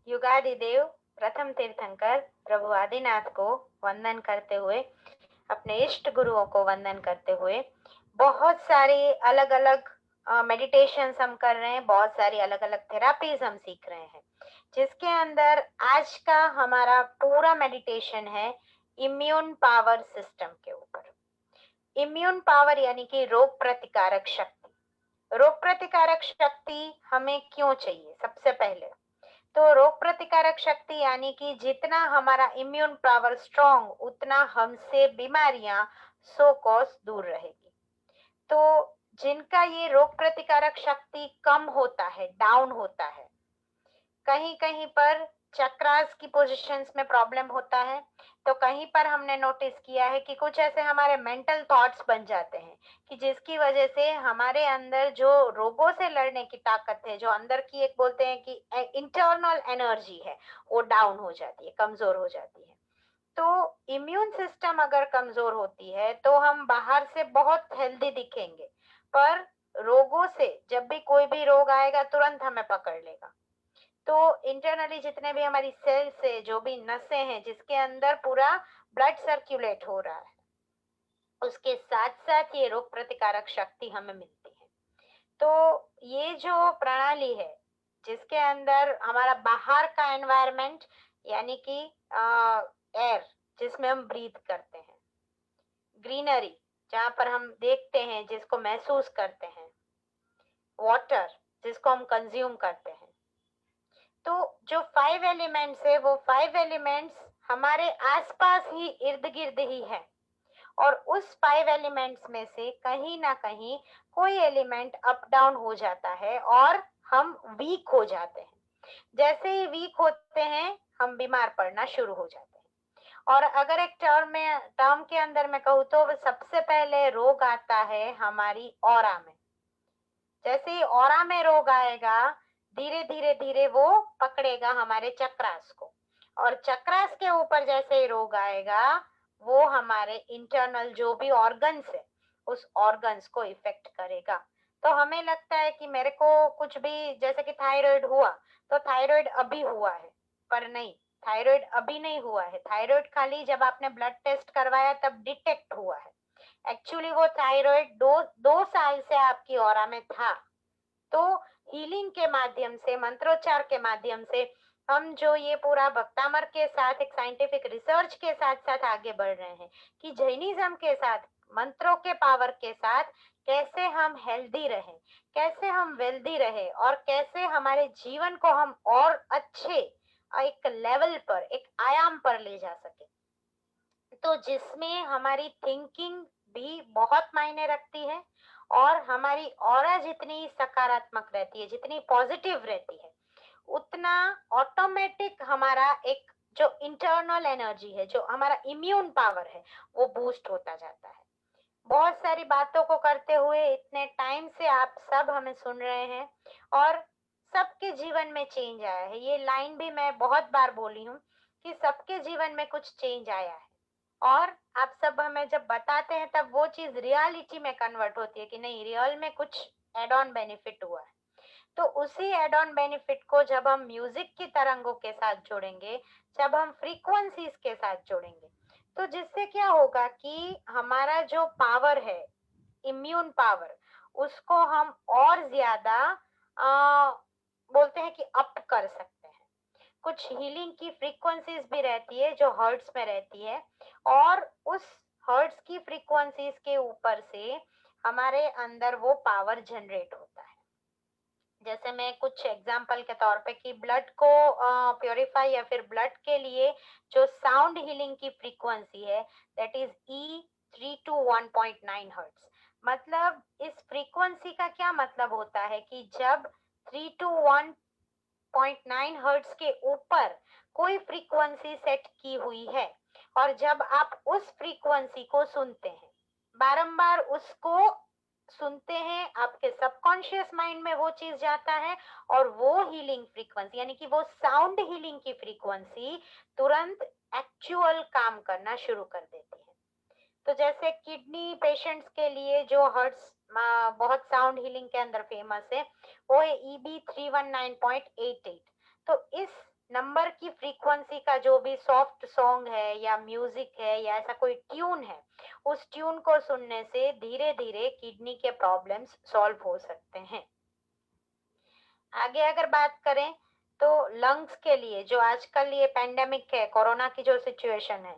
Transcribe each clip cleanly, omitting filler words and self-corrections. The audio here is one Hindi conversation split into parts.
युगादि देव प्रथम तीर्थंकर प्रभु आदिनाथ को वंदन करते हुए, अपने इष्ट गुरुओं को वंदन करते हुए, बहुत सारी अलग अलग मेडिटेशंस हम कर रहे हैं, बहुत सारी अलग अलग थेरापीज हम सीख रहे हैं, जिसके अंदर आज का हमारा पूरा मेडिटेशन है इम्यून पावर सिस्टम के ऊपर। इम्यून पावर यानी कि रोग प्रतिकारक शक्ति। रोग प्रतिकारक शक्ति हमें क्यों चाहिए? सबसे पहले तो रोग प्रतिकारक शक्ति यानी कि जितना हमारा इम्यून पावर स्ट्रांग, उतना हमसे बीमारियां सो कॉज दूर रहेगी। तो जिनका ये रोग प्रतिकारक शक्ति कम होता है, डाउन होता है, कहीं कहीं पर चक्रास की पोजीशंस में प्रॉब्लम होता है, तो कहीं पर हमने नोटिस किया है कि कुछ ऐसे हमारे मेंटल थॉट्स बन जाते हैं कि जिसकी वजह से हमारे अंदर जो रोगों से लड़ने की ताकत है, जो अंदर की एक बोलते हैं कि इंटरनल एनर्जी है, वो डाउन हो जाती है, कमजोर हो जाती है। तो इम्यून सिस्टम अगर कमजोर होती है तो हम बाहर से बहुत हेल्दी दिखेंगे, पर रोगों से, जब भी कोई भी रोग आएगा तुरंत हमें पकड़ लेगा। तो इंटरनली जितने भी हमारी सेल्स है, जो भी नसें हैं, जिसके अंदर पूरा ब्लड सर्कुलेट हो रहा है, उसके साथ साथ ये रोग प्रतिकारक शक्ति हमें मिलती है। तो ये जो प्रणाली है, जिसके अंदर हमारा बाहर का एनवायरनमेंट यानी कि एयर जिसमें हम ब्रीथ करते हैं, ग्रीनरी जहाँ पर हम देखते हैं, जिसको महसूस करते हैं, वाटर जिसको हम कंज्यूम करते हैं, तो जो 5 एलिमेंट्स है, वो 5 एलिमेंट्स हमारे आसपास ही इर्द गिर्द ही है, और उस 5 एलिमेंट्स में से कहीं ना कहीं कोई एलिमेंट अप डाउन हो जाता है और हम वीक हो जाते हैं। जैसे ही वीक होते हैं, हम बीमार पड़ना शुरू हो जाते हैं। और अगर एक टर्म के अंदर मैं कहूँ तो सबसे पहले रोग आता है हमारी ऑरा में। जैसे ही ऑरा में रोग आएगा, धीरे धीरे धीरे वो पकड़ेगा हमारे चक्रास को, और चक्रास के ऊपर जैसे ही रोग आएगा, वो हमारे इंटरनल जो भी ऑर्गन्स है, उस ऑर्गन्स को इफेक्ट करेगा। तो हमें लगता है कि मेरे को कुछ भी, जैसे कि थायराइड हुआ, तो थायराइड अभी हुआ है, पर नहीं, थायराइड अभी नहीं हुआ है। थायराइड खाली जब आपने ब्लड टेस्ट करवाया तब डिटेक्ट हुआ है। एक्चुअली वो थायराइड दो दो साल से आपकी ऑरा में था। तो हीलिंग के माध्यम से, मंत्रोच्चार के माध्यम से, हम जो ये पूरा भक्तामर के साथ एक साइंटिफिक रिसर्च के साथ साथ आगे बढ़ रहे हैं कि जैनिज्म के साथ, मंत्रों के पावर के साथ कैसे हम हेल्दी रहें, कैसे हम वेल्दी रहे, और कैसे हमारे जीवन को हम और अच्छे एक लेवल पर, एक आयाम पर ले जा सके, तो जिसमें हमारी थिंकिंग भी बहुत मायने रखती है, और हमारी ऑरा जितनी सकारात्मक रहती है, जितनी पॉजिटिव रहती है, उतना ऑटोमेटिक हमारा एक जो इंटरनल एनर्जी है, जो हमारा इम्यून पावर है, वो बूस्ट होता जाता है। बहुत सारी बातों को करते हुए इतने टाइम से आप सब हमें सुन रहे हैं, और सबके जीवन में चेंज आया है। ये लाइन भी मैं बहुत बार बोली हूँ कि सबके जीवन में कुछ चेंज आया है, और आप सब हमें जब बताते हैं तब वो चीज रियलिटी में कन्वर्ट होती है कि नहीं, रियल में कुछ एड ऑन बेनिफिट हुआ है। तो उसी एड ऑन बेनिफिट को जब हम म्यूजिक की तरंगों के साथ जोड़ेंगे, जब हम फ्रीक्वेंसीज के साथ जोड़ेंगे, तो जिससे क्या होगा कि हमारा जो पावर है, इम्यून पावर, उसको हम और ज्यादा बोलते हैं कि अप कर सकते हैं। कुछ हीलिंग की फ्रीक्वेंसीज भी रहती है जो हर्ट्स में रहती है, और उस हर्ट्स की फ्रीक्वेंसीज के ऊपर से हमारे अंदर वो पावर जनरेट होता है। जैसे मैं कुछ एग्जांपल के तौर पे कि ब्लड को प्योरीफाई या फिर ब्लड के लिए जो साउंड हीलिंग की फ्रीक्वेंसी है, that is E3 to 1.9 hertz. मतलब इस फ्रीक्वेंसी का क्या मतलब होता है कि जब 3 to 1.9 हर्ट्ज के ऊपर कोई फ्रीक्वेंसी सेट की हुई है, और जब आप उस फ्रीक्वेंसी को सुनते हैं, बारंबार उसको सुनते हैं, आपके सबकॉन्शियस माइंड में वो चीज जाता है, और वो हीलिंग फ्रीक्वेंसी यानी कि वो साउंड हीलिंग की फ्रीक्वेंसी तुरंत एक्चुअल काम करना शुरू कर देती है। तो जैसे किडनी पेशेंट्स के लिए जो हर्ट्स बहुत साउंड हीलिंग के अंदर फेमस है, वो है EB 319.88। तो इस नंबर की फ्रीक्वेंसी का जो भी सॉफ्ट सॉन्ग है या म्यूजिक है या ऐसा कोई ट्यून है, उस ट्यून को सुनने से धीरे धीरे किडनी के प्रॉब्लम्स सॉल्व हो सकते हैं। आगे अगर बात करें तो लंग्स के लिए जो आजकल ये पेंडेमिक है, कोरोना की जो सिचुएशन है,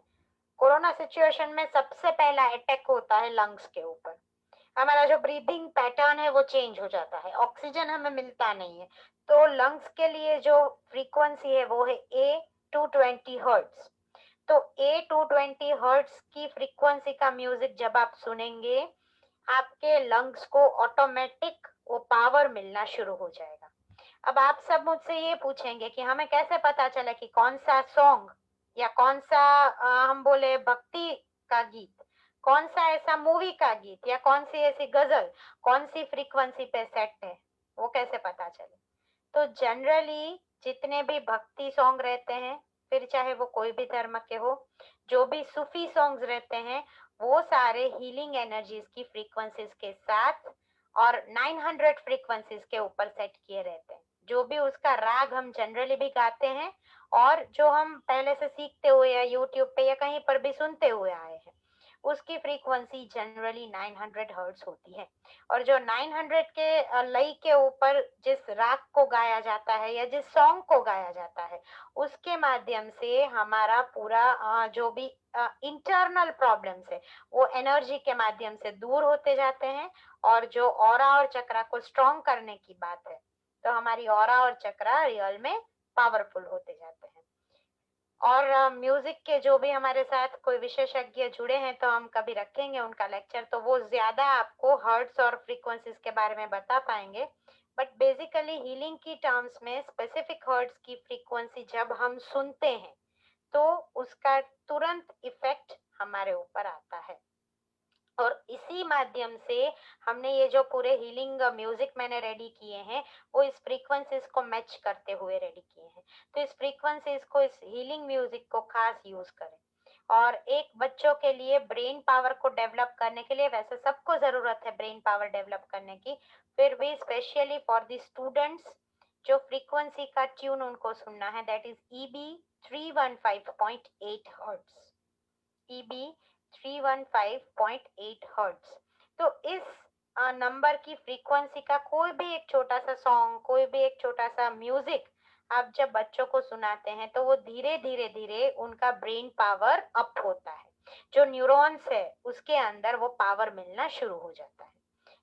कोरोना सिचुएशन में सबसे पहला अटैक होता है लंग्स के ऊपर। हमारा जो ब्रीदिंग पैटर्न है वो चेंज हो जाता है, ऑक्सीजन हमें मिलता नहीं है। तो लंग्स के लिए जो फ्रीक्वेंसी है वो है A220 हर्ट्ज। तो A220 हर्ट्ज की फ्रीक्वेंसी का म्यूजिक जब आप सुनेंगे, आपके लंग्स को ऑटोमेटिक वो पावर मिलना शुरू हो जाएगा। अब आप सब मुझसे ये पूछेंगे कि हमें कैसे पता चले कि कौन सा सॉन्ग या कौन सा हम बोले भक्ति का गीत, कौन सा ऐसा मूवी का गीत या कौन सी ऐसी गजल कौन सी फ्रीक्वेंसी पे सेट है, वो कैसे पता चले? तो जनरली जितने भी भक्ति सॉन्ग रहते हैं, फिर चाहे वो कोई भी धर्म के हो, जो भी सूफी सॉन्ग्स रहते हैं, वो सारे हीलिंग एनर्जीज की फ्रीक्वेंसीज के साथ और 900 फ्रीक्वेंसीज के ऊपर सेट किए रहते हैं। जो भी उसका राग हम जनरली भी गाते हैं और जो हम पहले से सीखते हुए या यूट्यूब पे या कहीं पर भी सुनते हुए आए हैं, उसकी फ्रीक्वेंसी जनरली 900 हर्ट्ज होती है। और जो 900 के लय के ऊपर जिस राग को गाया जाता है या जिस सॉन्ग को गाया जाता है, उसके माध्यम से हमारा पूरा जो भी इंटरनल प्रॉब्लम्स है वो एनर्जी के माध्यम से दूर होते जाते हैं। और जो ऑरा और चक्रा को स्ट्रॉन्ग करने की बात है, तो हमारी ऑरा और चक्रा रियल में पावरफुल होते जाते हैं। और म्यूजिक के जो भी हमारे साथ कोई विशेषज्ञ जुड़े हैं, तो हम कभी रखेंगे उनका लेक्चर, तो वो ज्यादा आपको हर्ट्स और फ्रीक्वेंसीज के बारे में बता पाएंगे। बट बेसिकली हीलिंग की टर्म्स में स्पेसिफिक हर्ट्स की फ्रीक्वेंसी जब हम सुनते हैं, तो उसका तुरंत इफेक्ट हमारे ऊपर आता है। और इसी माध्यम से हमने ये जो पूरे हीलिंग म्यूजिक मैंने रेडी किए हैं, वो इस फ्रीक्वेंसीज को मैच करते हुए रेडी किए हैं। तो इस फ्रीक्वेंसीज को, इस हीलिंग म्यूजिक को खास यूज करें। और एक बच्चों के लिए ब्रेन पावर को डेवलप करने के लिए, वैसे सबको जरूरत है ब्रेन पावर डेवलप करने की, फिर भी स्पेशली फॉर द स्टूडेंट्स जो फ्रीक्वेंसी का ट्यून उनको सुनना है, that is EB 315.8 hertz. EB 315.8 hertz. तो इस नंबर की फ्रीक्वेंसी का कोई भी एक छोटा सा सॉन्ग, कोई भी एक छोटा सा म्यूजिक आप जब बच्चों को सुनाते हैं, तो वो धीरे धीरे धीरे उनका ब्रेन पावर अप होता है। जो न्यूरॉन्स है उसके अंदर वो पावर मिलना शुरू हो जाता है।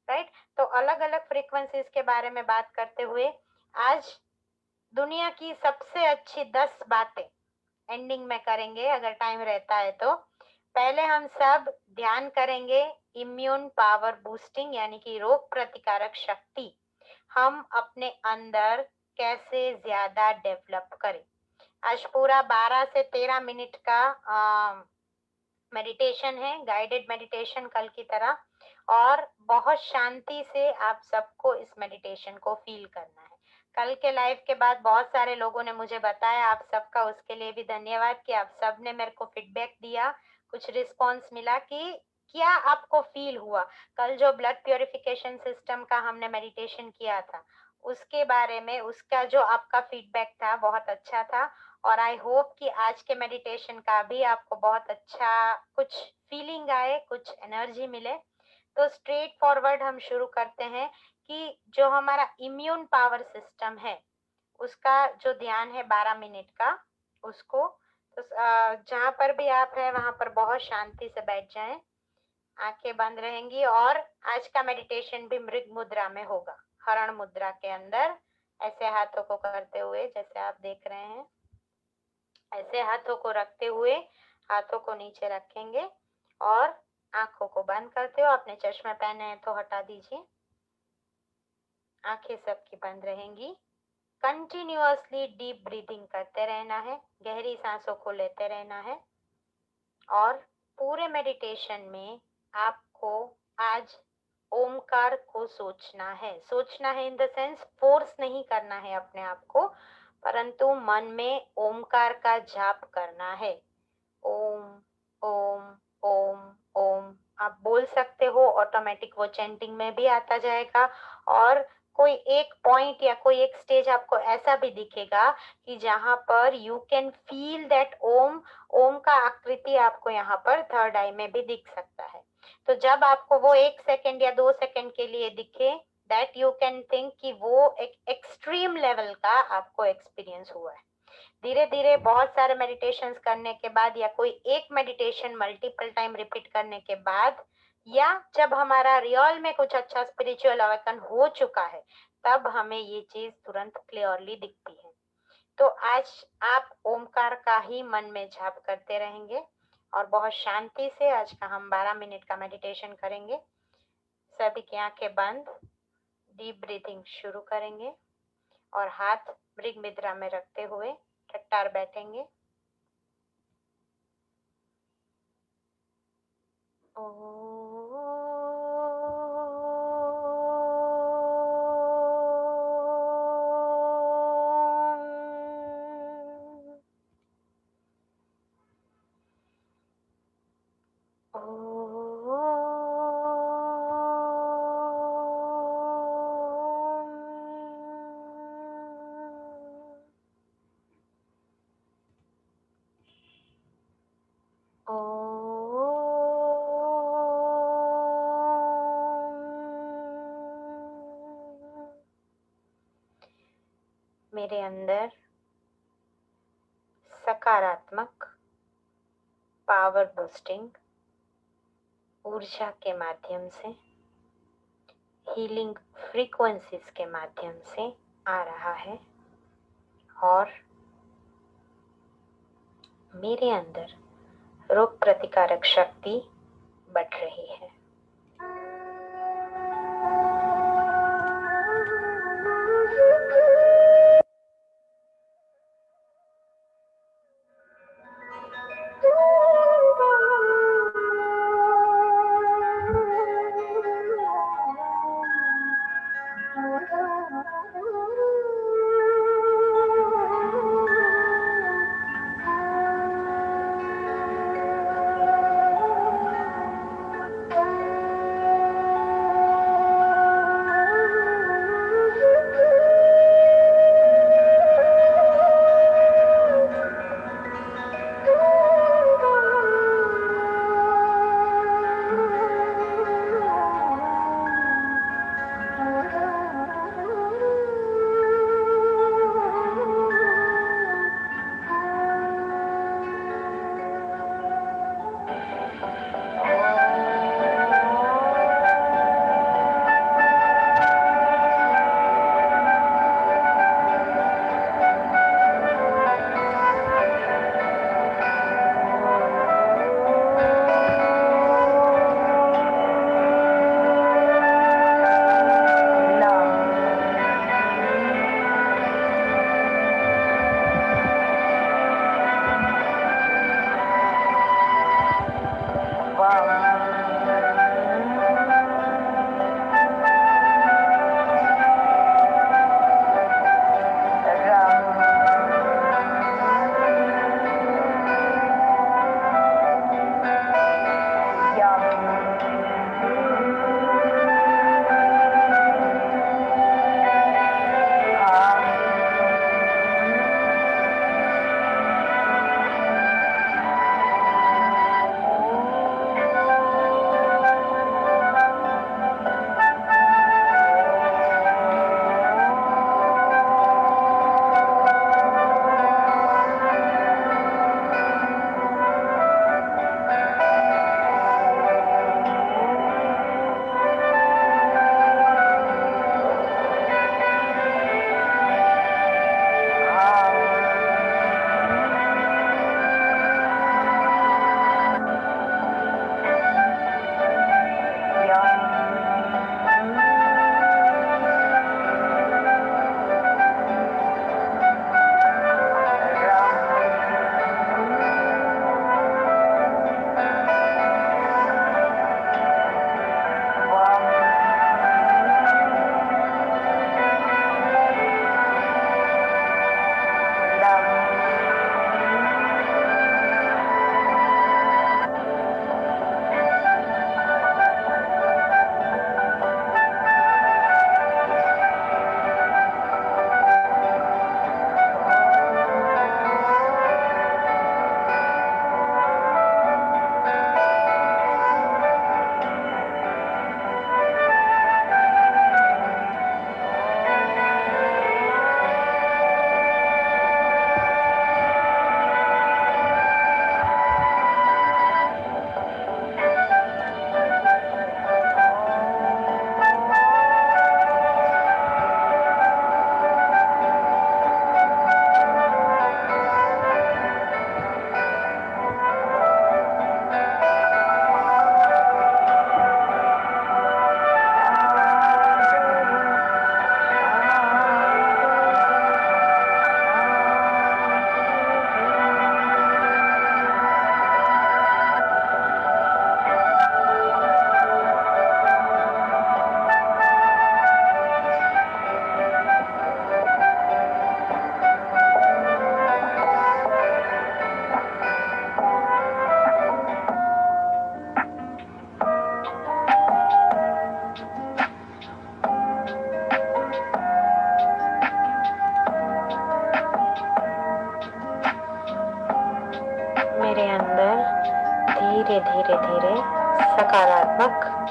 राइट। तो अलग अलग फ्रीक्वेंसीज के बारे में बात करते हुए, आज दुनिया की सबसे अच्छी 10 बातें एंडिंग में करेंगे अगर टाइम रहता है तो। पहले हम सब ध्यान करेंगे इम्यून पावर बूस्टिंग, यानी कि रोग प्रतिकारक शक्ति हम अपने अंदर कैसे ज्यादा डेवलप करें। आज पूरा 12 से 13 मिनट का मेडिटेशन है, गाइडेड मेडिटेशन कल की तरह। और बहुत शांति से आप सबको इस मेडिटेशन को फील करना है। कल के लाइव के बाद बहुत सारे लोगों ने मुझे बताया, आप सबका उसके लिए भी धन्यवाद कि आप सब ने मेरे को फीडबैक दिया, कुछ रिस्पॉन्स मिला कि क्या आपको फील हुआ। कल जो ब्लड प्योरिफिकेशन सिस्टम का हमने मेडिटेशन किया था, उसके बारे में उसका जो आपका फीडबैक था बहुत अच्छा था। और आई होप कि आज के मेडिटेशन का भी आपको बहुत अच्छा कुछ फीलिंग आए, कुछ एनर्जी मिले। तो स्ट्रेट फॉरवर्ड हम शुरू करते हैं कि जो हमारा इम्यून पावर सिस्टम है, उसका जो ध्यान है 12 मिनट का, उसको तो जहाँ पर भी आप हैं वहां पर बहुत शांति से बैठ जाएं, आंखें बंद रहेंगी। और आज का मेडिटेशन भी मृग मुद्रा में होगा, हरण मुद्रा के अंदर, ऐसे हाथों को करते हुए जैसे आप देख रहे हैं। ऐसे हाथों को रखते हुए हाथों को नीचे रखेंगे और आंखों को बंद करते हो। आपने चश्मे पहने हैं तो हटा दीजिए। आंखें सबकी बंद रहेंगी। कंटिन्यूअसली डीप ब्रीदिंग करते रहना है, गहरी सांसों को लेते रहना है। और पूरे मेडिटेशन में आपको आज ओमकार को सोचना है। सोचना है इन द सेंस फोर्स नहीं करना है अपने आप को, परंतु मन में ओमकार का जाप करना है। ओम ओम ओम ओम आप बोल सकते हो, ऑटोमेटिक वो चैंटिंग में भी आता जाएगा। और कोई एक पॉइंट या कोई एक स्टेज आपको ऐसा भी दिखेगा कि जहां पर यू कैन फील दैट ओम, ओम का आकृति आपको यहाँ पर थर्ड आई में भी दिख सकता है। तो जब आपको वो 1 सेकेंड या 2 सेकेंड के लिए दिखे, दैट यू कैन थिंक कि वो एक एक्सट्रीम लेवल का आपको एक्सपीरियंस हुआ है। धीरे धीरे बहुत सारे मेडिटेशंस करने के बाद या कोई एक मेडिटेशन मल्टीपल टाइम रिपीट करने के बाद, या जब हमारा रियल में कुछ अच्छा स्पिरिचुअल अवेकन हो चुका है, तब हमें ये चीज तुरंत क्लियरली दिखती है। तो आज आप ओमकार का ही मन में जाप करते रहेंगे और बहुत शांति से आज का हम 12 मिनट का मेडिटेशन करेंगे। सभी की आंखें बंद, डीप ब्रीथिंग शुरू करेंगे और हाथ मृग मुद्रा में रखते हुए टट्टार बैठेंगे। मेरे अंदर सकारात्मक पावर बूस्टिंग ऊर्जा के माध्यम से, हीलिंग फ्रीक्वेंसीज के माध्यम से आ रहा है और मेरे अंदर रोग प्रतिकारक शक्ति बढ़ रही है।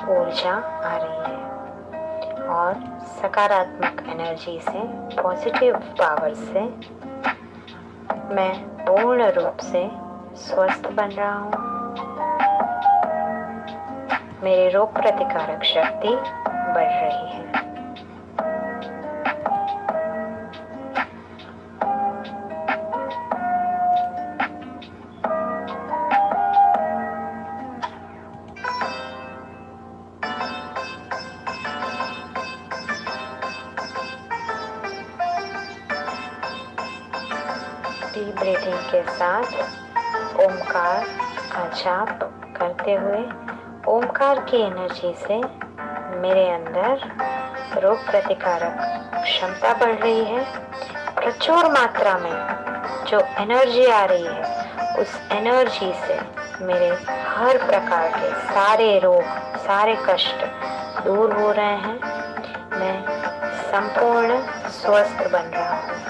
ऊर्जा आ रही है और सकारात्मक एनर्जी से, पॉजिटिव पावर से मैं पूर्ण रूप से स्वस्थ बन रहा हूँ। मेरी रोग प्रतिकारक शक्ति बढ़ रही है। डीप ब्रीथिंग के साथ ओमकार का जाप करते हुए ओमकार की एनर्जी से मेरे अंदर रोग प्रतिकारक क्षमता बढ़ रही है। प्रचुर मात्रा में जो एनर्जी आ रही है उस एनर्जी से मेरे हर प्रकार के सारे रोग, सारे कष्ट दूर हो रहे हैं। मैं संपूर्ण स्वस्थ बन रहा हूँ।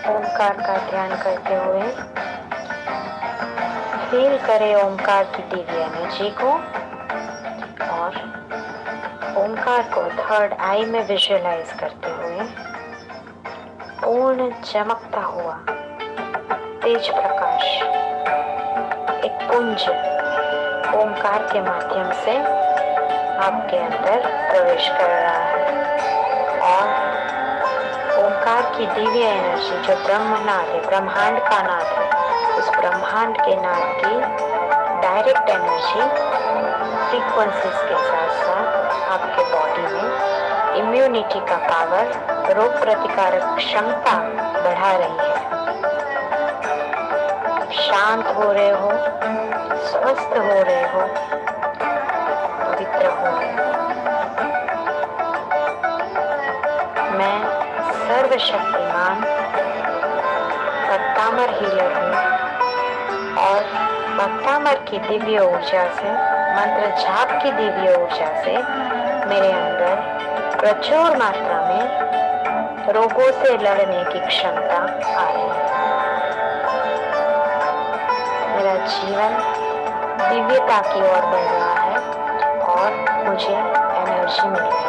ओमकार का ध्यान करते हुए फील करें ओमकार की दिव्य एनर्जी को और ओमकार को थर्ड आई में विजुअलाइज करते हुए पूर्ण चमकता हुआ तेज प्रकाश एक पुंज ओमकार के माध्यम से आपके अंदर प्रवेश कर रहा है और ओमकार की दिव्य एनर्जी जो ब्रह्मनाद है, ब्रह्मांड का नाद है, उस ब्रह्मांड के नाद की डायरेक्ट एनर्जी फ्रीक्वेंसीज के साथ साथ आपके बॉडी में इम्यूनिटी का पावर, रोग प्रतिकारक क्षमता बढ़ा रही है। शांत हो रहे हो, स्वस्थ हो रहे हो, पवित्र हो रहे हो। मैं सर्वशक्तिमान भक्तामर हीलर हूँ और भक्तामर की दिव्य ऊर्जा से, मंत्र जाप की दिव्य ऊर्जा से मेरे अंदर प्रचुर मात्रा में रोगों से लड़ने की क्षमता आ रही है। मेरा जीवन दिव्यता की ओर बढ़ रहा है और मुझे एनर्जी मिल रही है।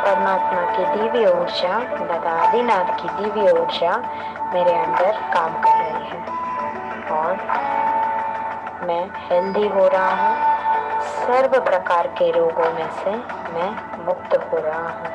परमात्मा की दिव्य ऊर्जा, दादा आदिनाथ की दिव्य ऊर्जा मेरे अंदर काम कर रही है और मैं हेल्दी हो रहा हूँ। सर्व प्रकार के रोगों में से मैं मुक्त हो रहा हूँ।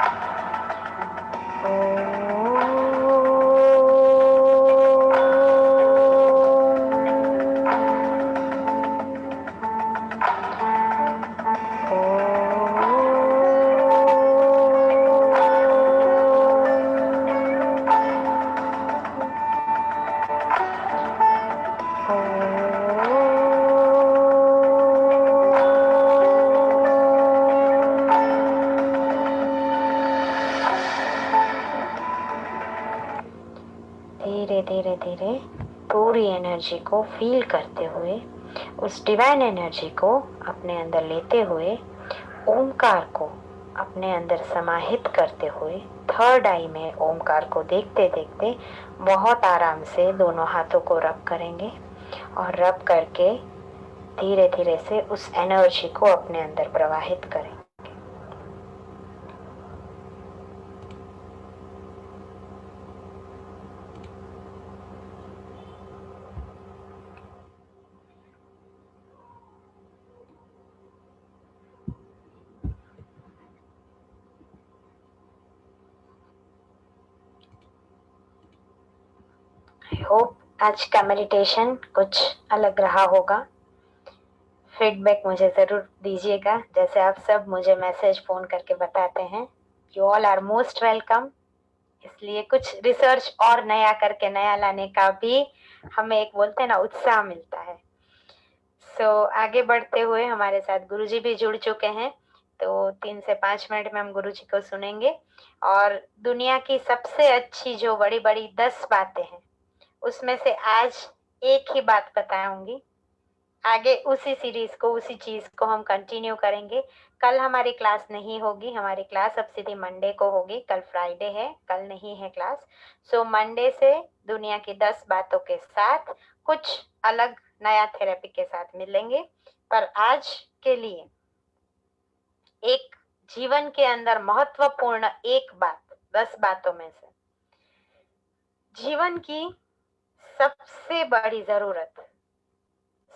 धीरे धीरे धीरे पूरी एनर्जी को फील करते हुए, उस डिवाइन एनर्जी को अपने अंदर लेते हुए, ओमकार को अपने अंदर समाहित करते हुए थर्ड आई में ओमकार को देखते देखते बहुत आराम से दोनों हाथों को रब करेंगे और रब करके धीरे धीरे से उस एनर्जी को अपने अंदर प्रवाहित करें। आई होप आज का मेडिटेशन कुछ अलग रहा होगा। फीडबैक मुझे ज़रूर दीजिएगा, जैसे आप सब मुझे मैसेज फ़ोन करके बताते हैं। You all are most welcome. इसलिए कुछ रिसर्च और नया करके नया लाने का भी हमें एक बोलते हैं ना उत्साह मिलता है। आगे बढ़ते हुए हमारे साथ गुरुजी भी जुड़ चुके हैं, तो 3 से 5 मिनट में हम गुरुजी को सुनेंगे और दुनिया की सबसे अच्छी जो बड़ी बड़ी 10 बातें हैं उसमें से आज एक ही बात बताऊंगी। आगे उसी सीरीज को, उसी चीज को हम कंटिन्यू करेंगे। कल हमारी क्लास नहीं होगी, हमारी क्लास अब सीधी मंडे को होगी। कल फ्राइडे है, कल नहीं है क्लास। मंडे से दुनिया की 10 बातों के साथ कुछ अलग नया थेरेपी के साथ मिलेंगे। पर आज के लिए एक जीवन के अंदर महत्वपूर्ण एक बात, 10 बातों में से जीवन की सबसे बड़ी जरूरत,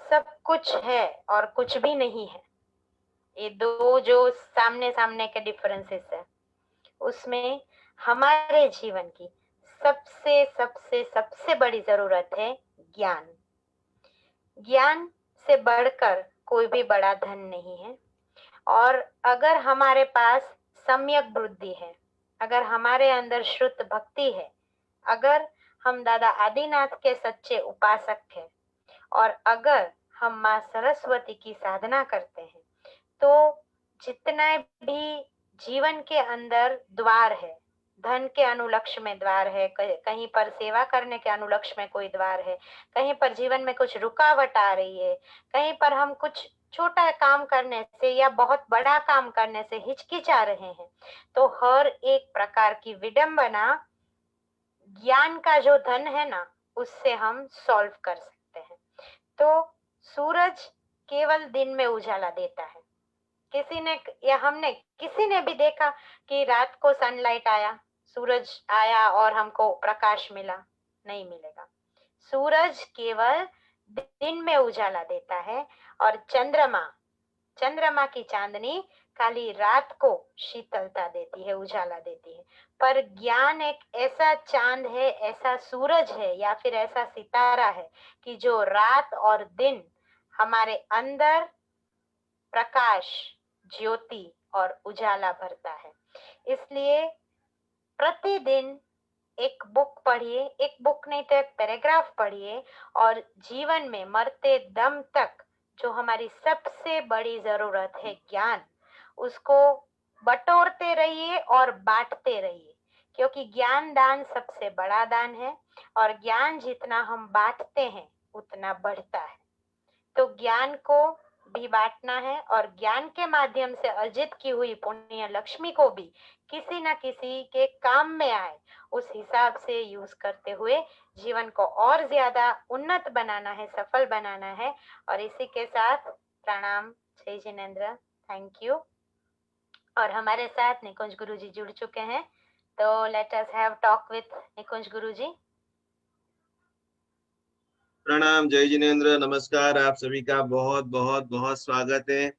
सब कुछ है और कुछ भी नहीं है, ये दो जो सामने सामने के डिफरेंसेस है, उसमें हमारे जीवन की सबसे सबसे सबसे बड़ी जरूरत है ज्ञान। ज्ञान से बढ़कर कोई भी बड़ा धन नहीं है। और अगर हमारे पास सम्यक बुद्धि है, अगर हमारे अंदर शुद्ध भक्ति है, अगर हम दादा आदिनाथ के सच्चे उपासक हैं और अगर हम माँ सरस्वती की साधना करते हैं, तो जितना भी जीवन के अंदर द्वार है, धन के अनुलक्ष्य में द्वार है, कहीं पर सेवा करने के अनुलक्ष्य में कोई द्वार है, कहीं पर जीवन में कुछ रुकावट आ रही है, कहीं पर हम कुछ छोटा काम करने से या बहुत बड़ा काम करने से हिचकिचा रहे हैं, तो हर एक प्रकार की विडंबना ज्ञान का जो धन है ना, उससे हम सॉल्व कर सकते हैं। तो सूरज केवल दिन में उजाला देता है। किसी ने या हमने किसी ने भी देखा कि रात को सनलाइट आया, सूरज आया और हमको प्रकाश मिला? नहीं मिलेगा। सूरज केवल दिन में उजाला देता है और चंद्रमा की चांदनी खाली रात को शीतलता देती है, उजाला देती है। पर ज्ञान एक ऐसा चांद है, ऐसा सूरज है या फिर ऐसा सितारा है कि जो रात और दिन हमारे अंदर प्रकाश, ज्योति और उजाला भरता है। इसलिए प्रतिदिन एक बुक पढ़िए, एक बुक नहीं तो एक पैराग्राफ पढ़िए और जीवन में मरते दम तक जो हमारी सबसे बड़ी जरूरत है ज्ञान, उसको बटोरते रहिए और बांटते रहिए, क्योंकि ज्ञान दान सबसे बड़ा दान है और ज्ञान जितना हम बांटते हैं उतना बढ़ता है। तो ज्ञान को भी बांटना है और ज्ञान के माध्यम से अर्जित की हुई पुण्य लक्ष्मी को भी किसी न किसी के काम में आए, उस हिसाब से यूज करते हुए जीवन को और ज्यादा उन्नत बनाना है, सफल बनाना है। और इसी के साथ प्रणाम, जय जिनेंद्र, थैंक यू। और हमारे साथ निकुंज गुरुजी जुड़ चुके हैं, तो let us have talk with Nikunj Guruji. प्रणाम, जय जिनेंद्र, नमस्कार। आप सभी का बहुत बहुत बहुत स्वागत है।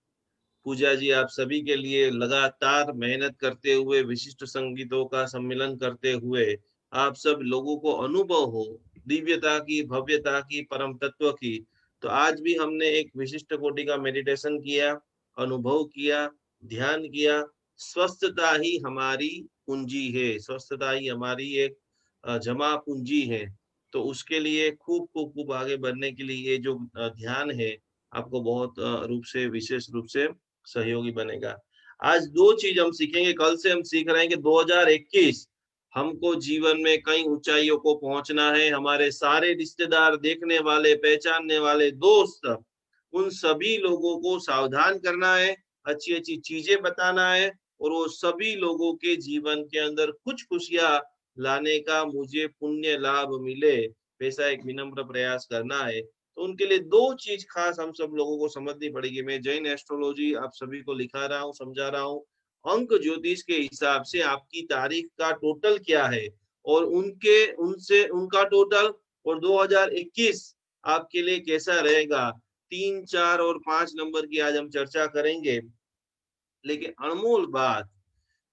पूजा जी आप सभी के लिए लगातार मेहनत करते हुए, विशिष्ट संगीतों का सम्मिलन करते हुए आप सब लोगों को अनुभव हो दिव्यता की, भव्यता की, परम तत्व की। तो आज भी हमने एक विशिष्ट कोटि का मेडिटेशन किया, अनुभव किया, ध्यान किया। स्वस्थता ही हमारी पूंजी है, स्वस्थता ही हमारी एक जमा पूंजी है। तो उसके लिए खूब खूब खूब आगे बढ़ने के लिए ये जो ध्यान है आपको बहुत रूप से, विशेष रूप से सहयोगी बनेगा। आज दो चीज हम सीखेंगे। कल से हम सीख रहे हैं कि 2021 हमको जीवन में कई ऊंचाइयों को पहुंचना है। हमारे सारे रिश्तेदार, देखने वाले, पहचानने वाले, दोस्त, उन सभी लोगों को सावधान करना है, अच्छी अच्छी चीजें बताना है, और वो सभी लोगों के जीवन के अंदर कुछ खुशियां लाने का मुझे पुण्य लाभ मिले, वैसा एक विनम्र प्रयास करना है। तो उनके लिए दो चीज खास हम सब लोगों को समझनी पड़ेगी। मैं जैन एस्ट्रोलॉजी आप सभी को लिखा रहा हूँ, समझा रहा हूँ। अंक ज्योतिष के हिसाब से आपकी तारीख का टोटल क्या है और उनका टोटल, और 2021 आपके लिए कैसा रहेगा। 3, 4 और 5 नंबर की आज हम चर्चा करेंगे। लेकिन अनमोल बात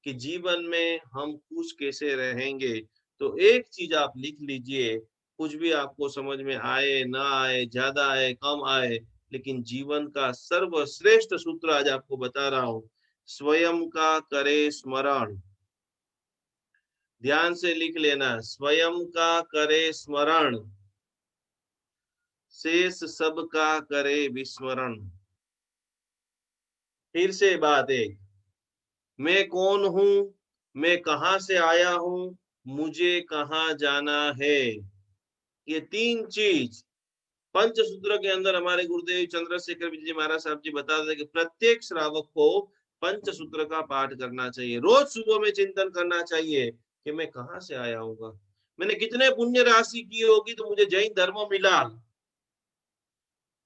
कि जीवन में हम खुश कैसे रहेंगे, तो एक चीज आप लिख लीजिए। कुछ भी आपको समझ में आए ना आए, ज्यादा आए कम आए, लेकिन जीवन का सर्वश्रेष्ठ सूत्र आज आपको बता रहा हूं। स्वयं का करे स्मरण, ध्यान से लिख लेना। स्वयं का करे स्मरण, शेष सबका करे विस्मरण। फिर से बात एक, मैं कौन हूं, मैं कहां से आया हूं, मुझे कहां जाना है। ये तीन चीज पंचसूत्र के अंदर हमारे गुरुदेव चंद्रशेखर विजय महाराज साहब जी बताते हैं कि प्रत्येक श्रावक को पंचसूत्र का पाठ करना चाहिए। रोज सुबह में चिंतन करना चाहिए कि मैं कहां से आया हूँ, मैंने कितने पुण्य राशि की होगी तो मुझे जैन धर्म मिला,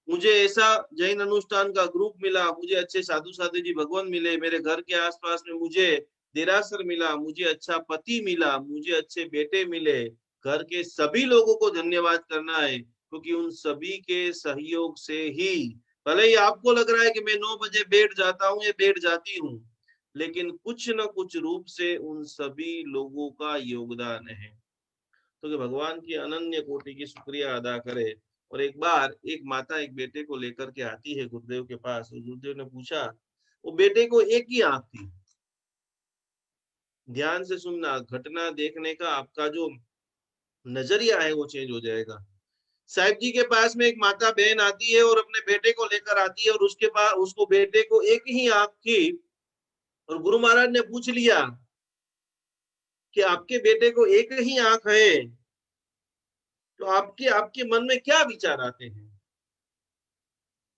मुझे ऐसा जैन अनुष्ठान का ग्रुप मिला, मुझे अच्छे साधु साधु जी भगवान मिले, मेरे घर के आसपास में मुझे देरासर मिला, मुझे अच्छा पति मिला, मुझे अच्छे बेटे मिले। घर के सभी लोगों को धन्यवाद करना है, क्योंकि उन सभी के सहयोग से ही, भले ही आपको लग रहा है कि मैं 9 बजे बैठ जाता हूँ या बैठ जाती हूँ, लेकिन कुछ न कुछ रूप से उन सभी लोगों का योगदान है। तो कि भगवान की अनन्य कोटि की शुक्रिया अदा करे। और एक बार एक माता एक बेटे को लेकर के आती है गुरुदेव के पास। गुरुदेव ने पूछा, वो बेटे को एक ही आंख थी। ध्यान से सुनना, घटना देखने का आपका जो नजरिया है वो चेंज हो जाएगा। साहिब जी के पास में एक माता बहन आती है और अपने बेटे को लेकर आती है, और उसके पास उसको बेटे को एक ही आंख थी। और गुरु महाराज ने पूछ लिया कि आपके बेटे को एक ही आंख है, तो आपके आपके मन में क्या विचार आते हैं।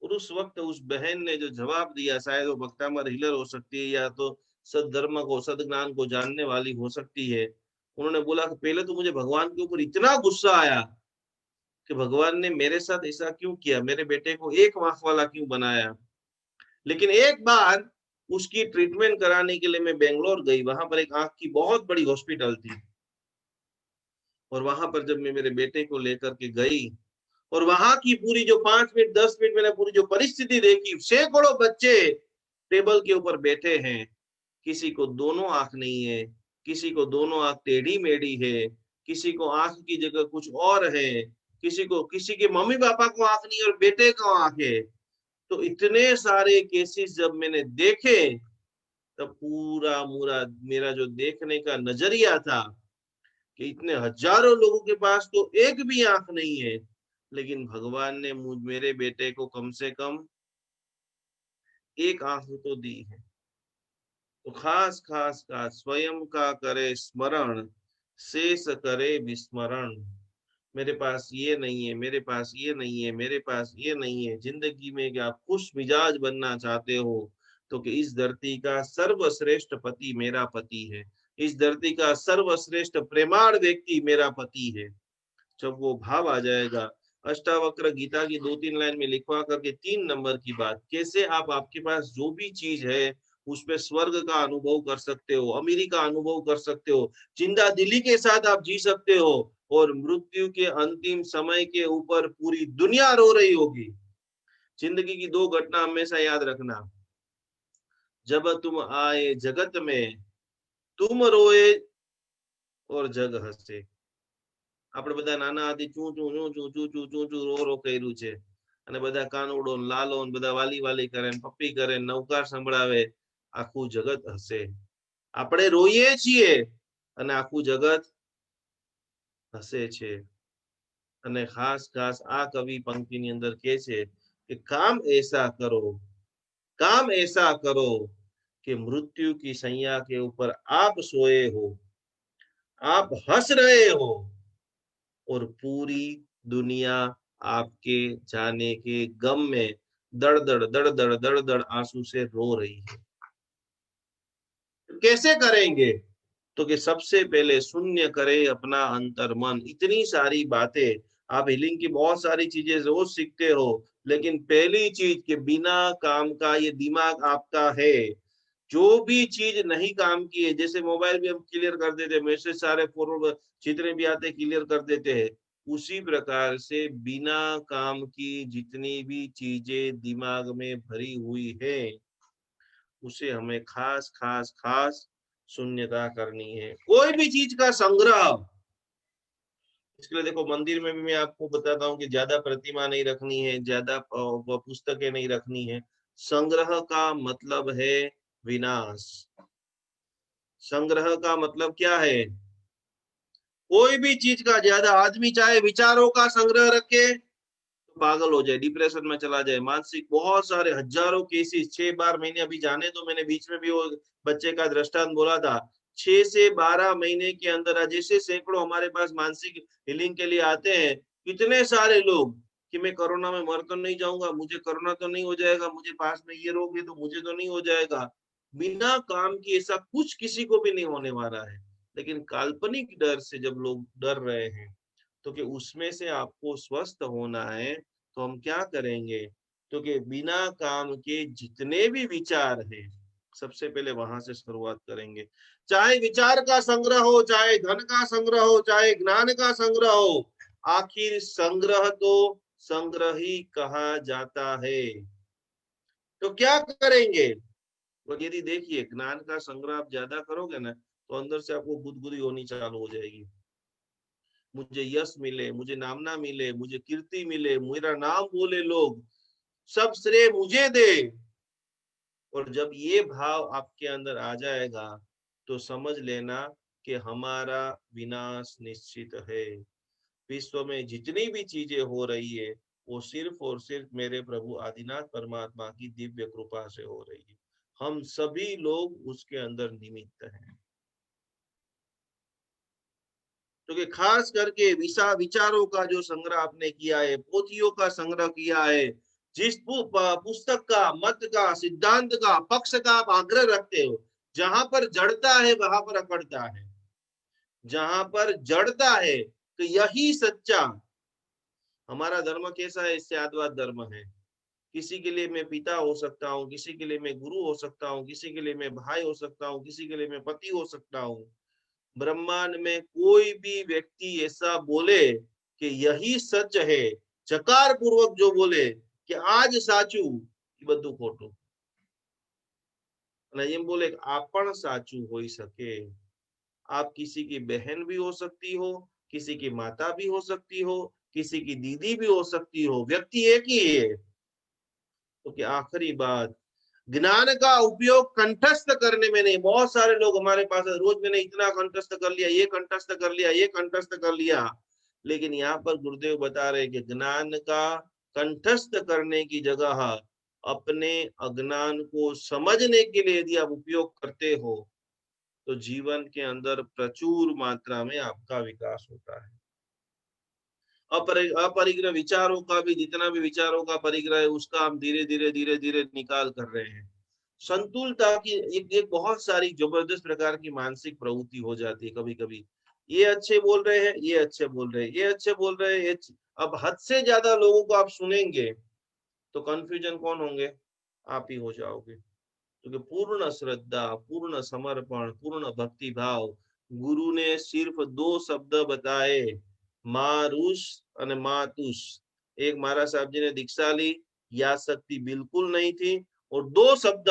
और उस वक्त उस बहन ने जो जवाब दिया, शायद वो भक्तामर हीलर हो सकती है या तो सदधर्म को सदज्ञान को जानने वाली हो सकती है। उन्होंने बोला कि पहले तो मुझे भगवान के ऊपर इतना गुस्सा आया कि भगवान ने मेरे साथ ऐसा क्यों किया, मेरे बेटे को एक आंख वाला क्यों बनाया। लेकिन एक बार उसकी ट्रीटमेंट कराने के लिए मैं बेंगलोर गई, वहां पर एक आंख की बहुत बड़ी हॉस्पिटल थी। और वहां पर जब मैं मेरे बेटे को लेकर के गई, और वहां की पूरी जो 5 मिनट 10 मिनट मैंने पूरी जो परिस्थिति देखी, सैकड़ों बच्चे टेबल के ऊपर बैठे हैं, किसी को दोनों आंख नहीं है, किसी को दोनों आंख टेढ़ी मेढ़ी है, किसी को आंख की जगह कुछ और है, किसी के मम्मी पापा को आंख नहीं और बेटे को आंख है। तो इतने सारे केसेस जब मैंने देखे, तब पूरा मूरा मेरा जो देखने का नजरिया था कि इतने हजारों लोगों के पास तो एक भी आंख नहीं है, लेकिन भगवान ने मेरे बेटे को कम से कम एक आंख तो दी है। तो खास खास का स्वयं का करे स्मरण, शेष करे विस्मरण। मेरे पास ये नहीं है, मेरे पास ये नहीं है, मेरे पास ये नहीं है। जिंदगी में क्या आप खुश मिजाज बनना चाहते हो, तो कि इस धरती का सर्वश्रेष्ठ पति मेरा पति है, इस धरती का सर्वश्रेष्ठ प्रेमाळ व्यक्ति मेरा पति है। जब वो भाव आ जाएगा, अष्टावक्र गीता की 2-3 लाइन में लिखवा करके 3 नंबर की बात, कैसे आप आपके पास जो भी चीज है उसमें स्वर्ग का अनुभव कर सकते हो, अमीरी का अनुभव कर सकते हो, जिंदा दिली के साथ आप जी सकते हो, और मृत्यु के अंतिम समय के ऊपर पूरी दुनिया रो रही होगी। जिंदगी की 2 घटना हमेशा याद रखना, जब तुम आए जगत में, तुम रोए और जग हंसे। આપણે બધા નાના હતી ચૂ ચૂ ચૂ ચૂ ચૂ ચૂ ચૂ ચૂ રો રો કર્યું છે, અને બધા કાનુડો લાલો બધા વાલી વાલી કરે, પપ્પી કરે, નવકાર સંભળાવે, આખું જગત હસે। આપણે રોઈએ છીએ અને આખું જગત હસે છે। અને ખાસ ખાસ આ કવિ પંક્તિની અંદર કહે છે કે काम ऐसा करो कि मृत्यु की सैया के ऊपर आप सोए हो, आप हंस रहे हो, और पूरी दुनिया आपके जाने के गम में दड़ दड़ दड़ दड़ दड़ दड़ आंसू से रो रही है। कैसे करेंगे? तो कि सबसे पहले शून्य करे अपना अंतर मन। इतनी सारी बातें, आप हीलिंग की बहुत सारी चीजें रोज सीखते हो, लेकिन पहली चीज के बिना काम का ये दिमाग आपका है। जो भी चीज नहीं काम की है, जैसे मोबाइल भी हम क्लियर कर देते हैं, मैसेज सारे फॉरवर्ड जितने भी आते क्लियर कर देते हैं, उसी प्रकार से बिना काम की जितनी भी चीजें दिमाग में भरी हुई है, उसे हमें खास खास खास शून्यता करनी है। कोई भी चीज का संग्रह, इसके लिए देखो मंदिर में भी मैं आपको बताता हूँ कि ज्यादा प्रतिमा नहीं रखनी है, ज्यादा पुस्तकें नहीं रखनी है। संग्रह का मतलब है विनाश। संग्रह का मतलब क्या है? कोई भी चीज का ज्यादा, आदमी चाहे विचारों का संग्रह रखे तो पागल हो जाए, डिप्रेशन में चला जाए, मानसिक बहुत सारे हजारों केसेस 6-12 महीने अभी जाने, तो मैंने बीच में भी वो बच्चे का दृष्टांत बोला था। 6 से 12 महीने के अंदर जैसे सैकड़ों हमारे पास मानसिक हीलिंग के लिए आते हैं, कितने सारे लोग कि मैं कोरोना में मर तो नहीं जाऊंगा, मुझे कोरोना तो नहीं हो जाएगा, मुझे पास में ये रोग है तो मुझे तो नहीं हो जाएगा। बिना काम की ऐसा कुछ किसी को भी नहीं होने वाला है। लेकिन काल्पनिक डर से जब लोग डर रहे हैं, तो कि उसमें से आपको स्वस्थ होना है, तो हम क्या करेंगे? तो कि बिना काम के जितने भी विचार हैं, सबसे पहले वहां से शुरुआत करेंगे। चाहे विचार का संग्रह हो, चाहे धन का संग्रह हो, चाहे ज्ञान का संग्रह हो, आखिर संग्रह तो संग्रह ही कहा जाता है। तो क्या करेंगे? और यदि देखिए ज्ञान का संग्रह आप ज्यादा करोगे ना, तो अंदर से आपको गुदगुदी होनी चालू हो जाएगी। मुझे यश मिले, मुझे नामना मिले, मुझे कीर्ति मिले, मेरा नाम बोले लोग, सब श्रेय मुझे दे। और जब ये भाव आपके अंदर आ जाएगा, तो समझ लेना कि हमारा विनाश निश्चित है। विश्व में जितनी भी चीजें हो रही है, वो सिर्फ और सिर्फ मेरे प्रभु आदिनाथ परमात्मा की दिव्य कृपा से हो रही है। हम सभी लोग उसके अंदर निमित्त हैं। क्योंकि खास करके विचारों का जो संग्रह आपने किया है, पोथियों का संग्रह किया है, जिस पुस्तक का, मत का, सिद्धांत का, पक्ष का आप आग्रह रखते हो, जहां पर जड़ता है वहां पर अकड़ता है। जहां पर जड़ता है तो यही सच्चा। हमारा धर्म कैसा है? इससे आद्वाद धर्म है। किसी के लिए मैं पिता हो सकता हूँ, किसी के लिए मैं गुरु हो सकता हूँ, किसी के लिए मैं भाई हो सकता हूँ, किसी के लिए मैं पति हो सकता हूँ। ब्रह्मांड में कोई भी व्यक्ति ऐसा बोले कि यही सच है, चकार पूर्वक जो बोले कि आज साचू, બધું ખોટું। एम बोले आपण साचू हो सके। आप किसी की बहन भी हो सकती हो, किसी की माता भी हो सकती हो, किसी की दीदी भी हो सकती हो, व्यक्ति एक ही है। तो कि आखिरी बात, ज्ञान का उपयोग कंठस्थ करने में नहीं। बहुत सारे लोग हमारे पास रोज मैंने इतना कंठस्थ कर लिया, ये कंठस्थ कर लिया, ये कंठस्थ कर लिया, लेकिन यहाँ पर गुरुदेव बता रहे कि ज्ञान का कंठस्थ करने की जगह अपने अज्ञान को समझने के लिए यदि आप उपयोग करते हो, तो जीवन के अंदर प्रचुर मात्रा में आपका विकास होता है। अपरिग्रह विचारों का भी, जितना भी विचारों का परिग्रह है, उसका हम धीरे धीरे धीरे धीरे निकाल कर रहे हैं। संतुलता की एक बहुत सारी जबरदस्त प्रकार की मानसिक प्रवृत्ति हो जाती है कभी कभी। ये अच्छे बोल रहे हैं, ये अच्छे बोल रहे हैं, ये अच्छे बोल रहे हैं, अब हद से ज्यादा लोगों को आप सुनेंगे तो कंफ्यूजन कौन होंगे? आप ही हो जाओगे। क्योंकि पूर्ण श्रद्धा, पूर्ण समर्पण, पूर्ण भक्ति भाव, गुरु ने सिर्फ 2 शब्द बताए, मारुष और मातुष। एक महाराज साहब जी ने दीक्षा ली, याद शक्ति बिल्कुल नहीं थी, और 2 शब्द,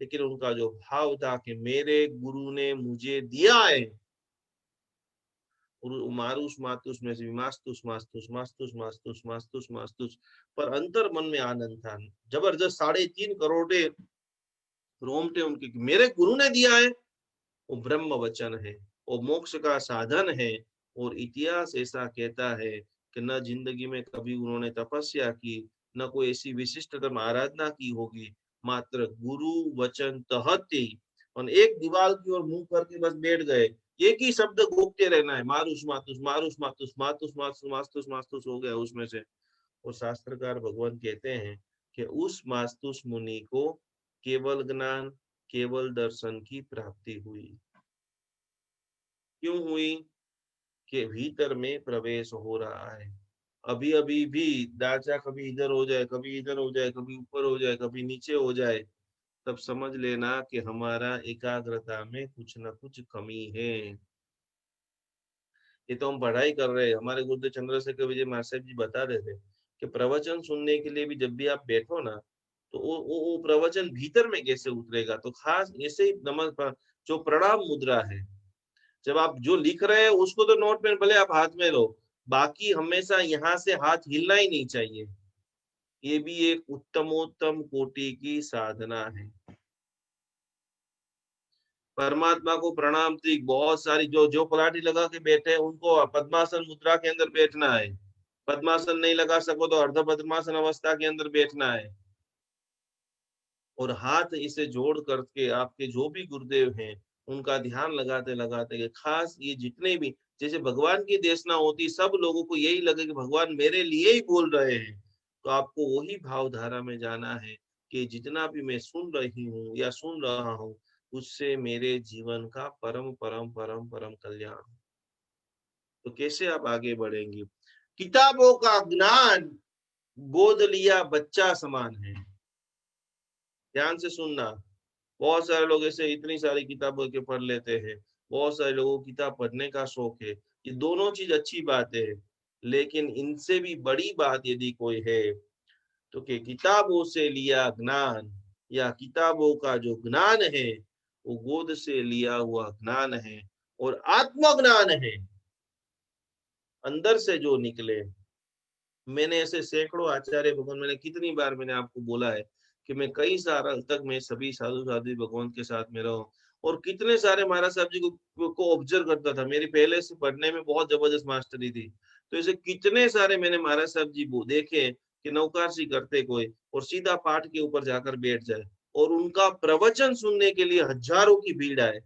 लेकिन उनका जो भाव था कि मेरे गुरु ने मुझे दिया है। मारुष मातुष में से मास्तुष मास्तुष मास्तुष मास्तुष मास्तुष मास्तुष, पर अंतर मन में आनंद था जबरदस्त। 3.5 करोड़ रोमटे उनके, मेरे गुरु ने दिया है, वो ब्रह्म वचन है, वो मोक्ष का साधन है। और इतिहास ऐसा कहता है कि न जिंदगी में कभी उन्होंने तपस्या की, न कोई ऐसी विशिष्टतम आराधना की होगी, मात्र गुरु वचन तहते, और एक दीवार की ओर मुंह करके बस बैठ गए, एक ही शब्द घोकते रहना है, मारुष मातुष मारुष मातुष मातुष मास्तुष मास्तुष मास्तुष हो गया उसमें से। और शास्त्रकार भगवान कहते हैं कि उस मास्तुष मुनि को केवल ज्ञान, केवल दर्शन की प्राप्ति हुई। क्यों हुई? कि भीतर में प्रवेश हो रहा है। अभी अभी भी दाचा कभी इधर हो जाए, कभी इधर हो जाए, कभी ऊपर हो जाए, कभी नीचे हो जाए, तब समझ लेना कि हमारा एकाग्रता में कुछ न कुछ कमी है। ये तो हम पढ़ाई कर रहे हैं। हमारे गुरुदेव चंद्रशेखर विजय महाराज साहब जी बता रहे थे कि प्रवचन सुनने के लिए भी जब भी आप बैठो ना, तो वो प्रवचन भीतर में कैसे उतरेगा। तो खास ऐसे ही जो प्रणाम मुद्रा है, जब आप जो लिख रहे हैं उसको तो नोट पेन भले आप हाथ में लो, बाकी हमेशा यहाँ से हाथ हिलना ही नहीं चाहिए। ये भी एक उत्तमोत्तम कोटि की साधना है। परमात्मा को प्रणाम थी। बहुत सारी जो जो पलाटी लगा के बैठे हैं उनको पद्मासन मुद्रा के अंदर बैठना है। पद्मासन नहीं लगा सको तो अर्ध पद्मासन अवस्था के अंदर बैठना है। और हाथ इसे जोड़ करके आपके जो भी गुरुदेव हैं उनका ध्यान लगाते लगाते, खास ये जितने भी, जैसे भगवान की देशना होती, सब लोगों को यही लगे कि भगवान मेरे लिए ही बोल रहे हैं, तो आपको वही भावधारा में जाना है कि जितना भी मैं सुन रही हूँ या सुन रहा हूँ, उससे मेरे जीवन का परम परम परम परम कल्याण। तो कैसे आप आगे बढ़ेंगे? किताबों का ज्ञान गोद लिया बच्चा समान है। ध्यान से सुनना। बहुत सारे लोग ऐसे इतनी सारी किताबों के पढ़ लेते हैं। बहुत सारे लोगों को किताब पढ़ने का शौक है। ये दोनों चीज अच्छी बात है, लेकिन इनसे भी बड़ी बात यदि कोई है तो कि किताबों से लिया ज्ञान या किताबों का जो ज्ञान है वो गोद से लिया हुआ ज्ञान है और आत्मज्ञान है, अंदर से जो निकले। मैंने ऐसे सैकड़ों आचार्य भगवान, मैंने कितनी बार मैंने आपको बोला है कि मैं कई साल तक मैं सभी साधु साधु भगवान के साथ में रहा हूँ, और कितने सारे महाराज साहब जी को ऑब्जर्व करता था। मेरी पहले से पढ़ने में बहुत जबरदस्त मास्टरी थी। तो ऐसे कितने सारे मैंने महाराज साहब जी वो देखे कि नौकारसी करते कोई और सीधा पाठ के ऊपर जाकर बैठ जाए, और उनका प्रवचन सुनने के लिए हजारों की भीड़ आए।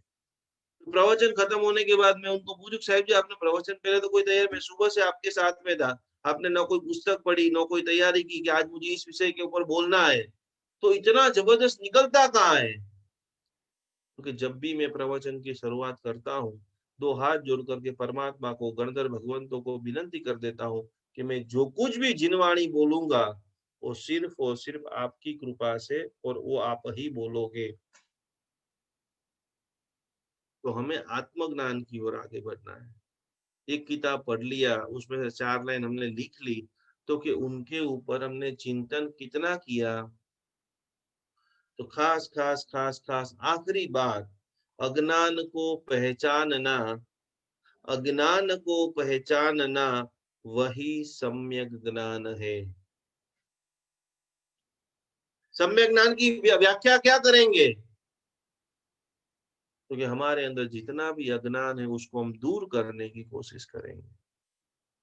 प्रवचन खत्म होने के बाद मैं उनको पूछूं, साहब जी आपने प्रवचन पहले तो कोई तैयार, मैं सुबह से आपके साथ में था, आपने ना कोई पुस्तक पढ़ी ना कोई तैयारी की कि आज मुझे इस विषय के ऊपर बोलना है, तो इतना जबरदस्त निकलता कहाँ है? क्योंकि जब भी मैं प्रवचन की शुरुआत करता हूँ, दो हाथ जोड़ करके परमात्मा को, गणधर भगवंतों को विनंती कर देता हूँ कि मैं जो कुछ भी जिनवाणी बोलूंगा वो सिर्फ और सिर्फ आपकी कृपा से, और वो आप ही बोलोगे। तो हमें आत्मज्ञान की ओर आगे बढ़ना है। एक किताब पढ़ लिया, उसमें से 4 लाइन हमने लिख ली, तो कि उनके ऊपर हमने चिंतन कितना किया। तो खास खास खास खास आखिरी बात, अज्ञान को पहचानना, अज्ञान को पहचानना वही सम्यक ज्ञान है। सम्यक ज्ञान की व्याख्या क्या करेंगे? क्योंकि हमारे अंदर जितना भी अज्ञान है उसको हम दूर करने की कोशिश करेंगे।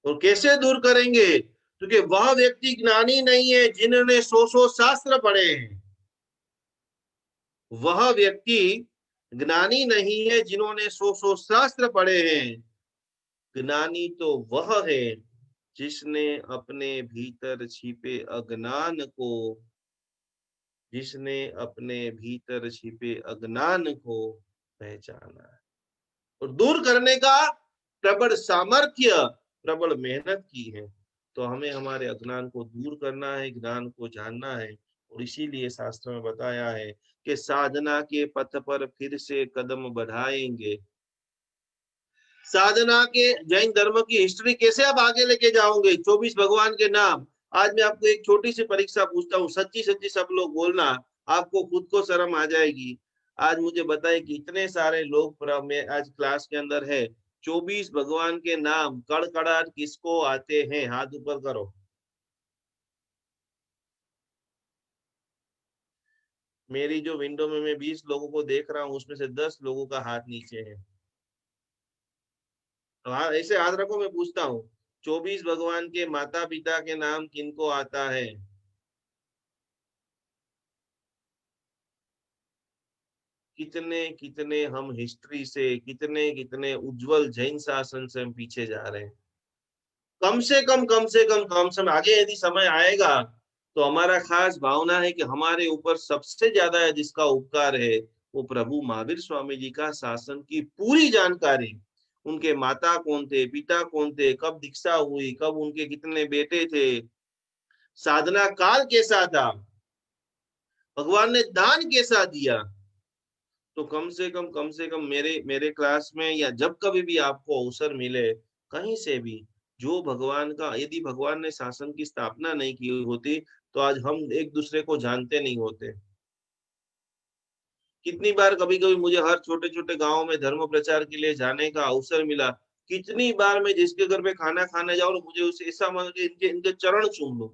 और कैसे दूर करेंगे? क्योंकि वह व्यक्ति ज्ञानी नहीं है जिन्होंने 100 शास्त्र पढ़े हैं। वह व्यक्ति ज्ञानी नहीं है जिन्होंने 100 शास्त्र पढ़े हैं। ज्ञानी तो वह है जिसने अपने भीतर छिपे अज्ञान को, जिसने अपने भीतर छिपे अज्ञान को पहचाना है और दूर करने का प्रबल सामर्थ्य, प्रबल मेहनत की है। तो हमें हमारे अज्ञान को दूर करना है, ज्ञान को जानना है। और इसीलिए शास्त्र में बताया है कि साधना के पथ पर फिर से कदम बढ़ाएंगे। साधना के जैन धर्म की हिस्ट्री कैसे आप आगे लेके जाओगे? 24 भगवान के नाम। आज मैं आपको एक छोटी सी परीक्षा पूछता हूँ, सच्ची सच्ची सब लोग बोलना, आपको खुद को शर्म आ जाएगी। आज मुझे बताए कि इतने सारे लोग में आज क्लास के अंदर है, 24 भगवान के नाम कड़कड़ाहट किसको आते हैं? हाथ ऊपर करो। मेरी जो विंडो में मैं 20 लोगों को देख रहा हूँ उसमें से 10 लोगों का हाथ नीचे है। हाँ, ऐसे हाथ रखो, मैं पूछता हूँ, 24 भगवान के माता पिता के नाम किनको आता है? कितने कितने हम हिस्ट्री से, कितने कितने उज्जवल जैन शासन से हम पीछे जा रहे हैं। कम से कम कम से कम कम से आगे यदि समय आएगा तो हमारा खास भावना है कि हमारे ऊपर सबसे ज्यादा जिसका उपकार है वो प्रभु महावीर स्वामी जी का शासन की पूरी जानकारी, उनके माता कौन थे, पिता कौन थे, कब दीक्षा हुई, कब उनके कितने बेटे थे, साधना काल कैसा था, भगवान ने दान कैसा दिया। तो कम से कम मेरे मेरे क्लास में या जब कभी भी आपको अवसर मिले कहीं से भी, जो भगवान का, यदि भगवान ने शासन की स्थापना नहीं की होती तो आज हम एक दूसरे को जानते नहीं होते। कितनी बार कभी कभी मुझे हर छोटे छोटे गांव में धर्म प्रचार के लिए जाने का अवसर मिला, कितनी बार मैं जिसके घर पे खाना खाने जाऊं मुझे उसे ऐसा मन कि इनके इनके चरण चूम लूं,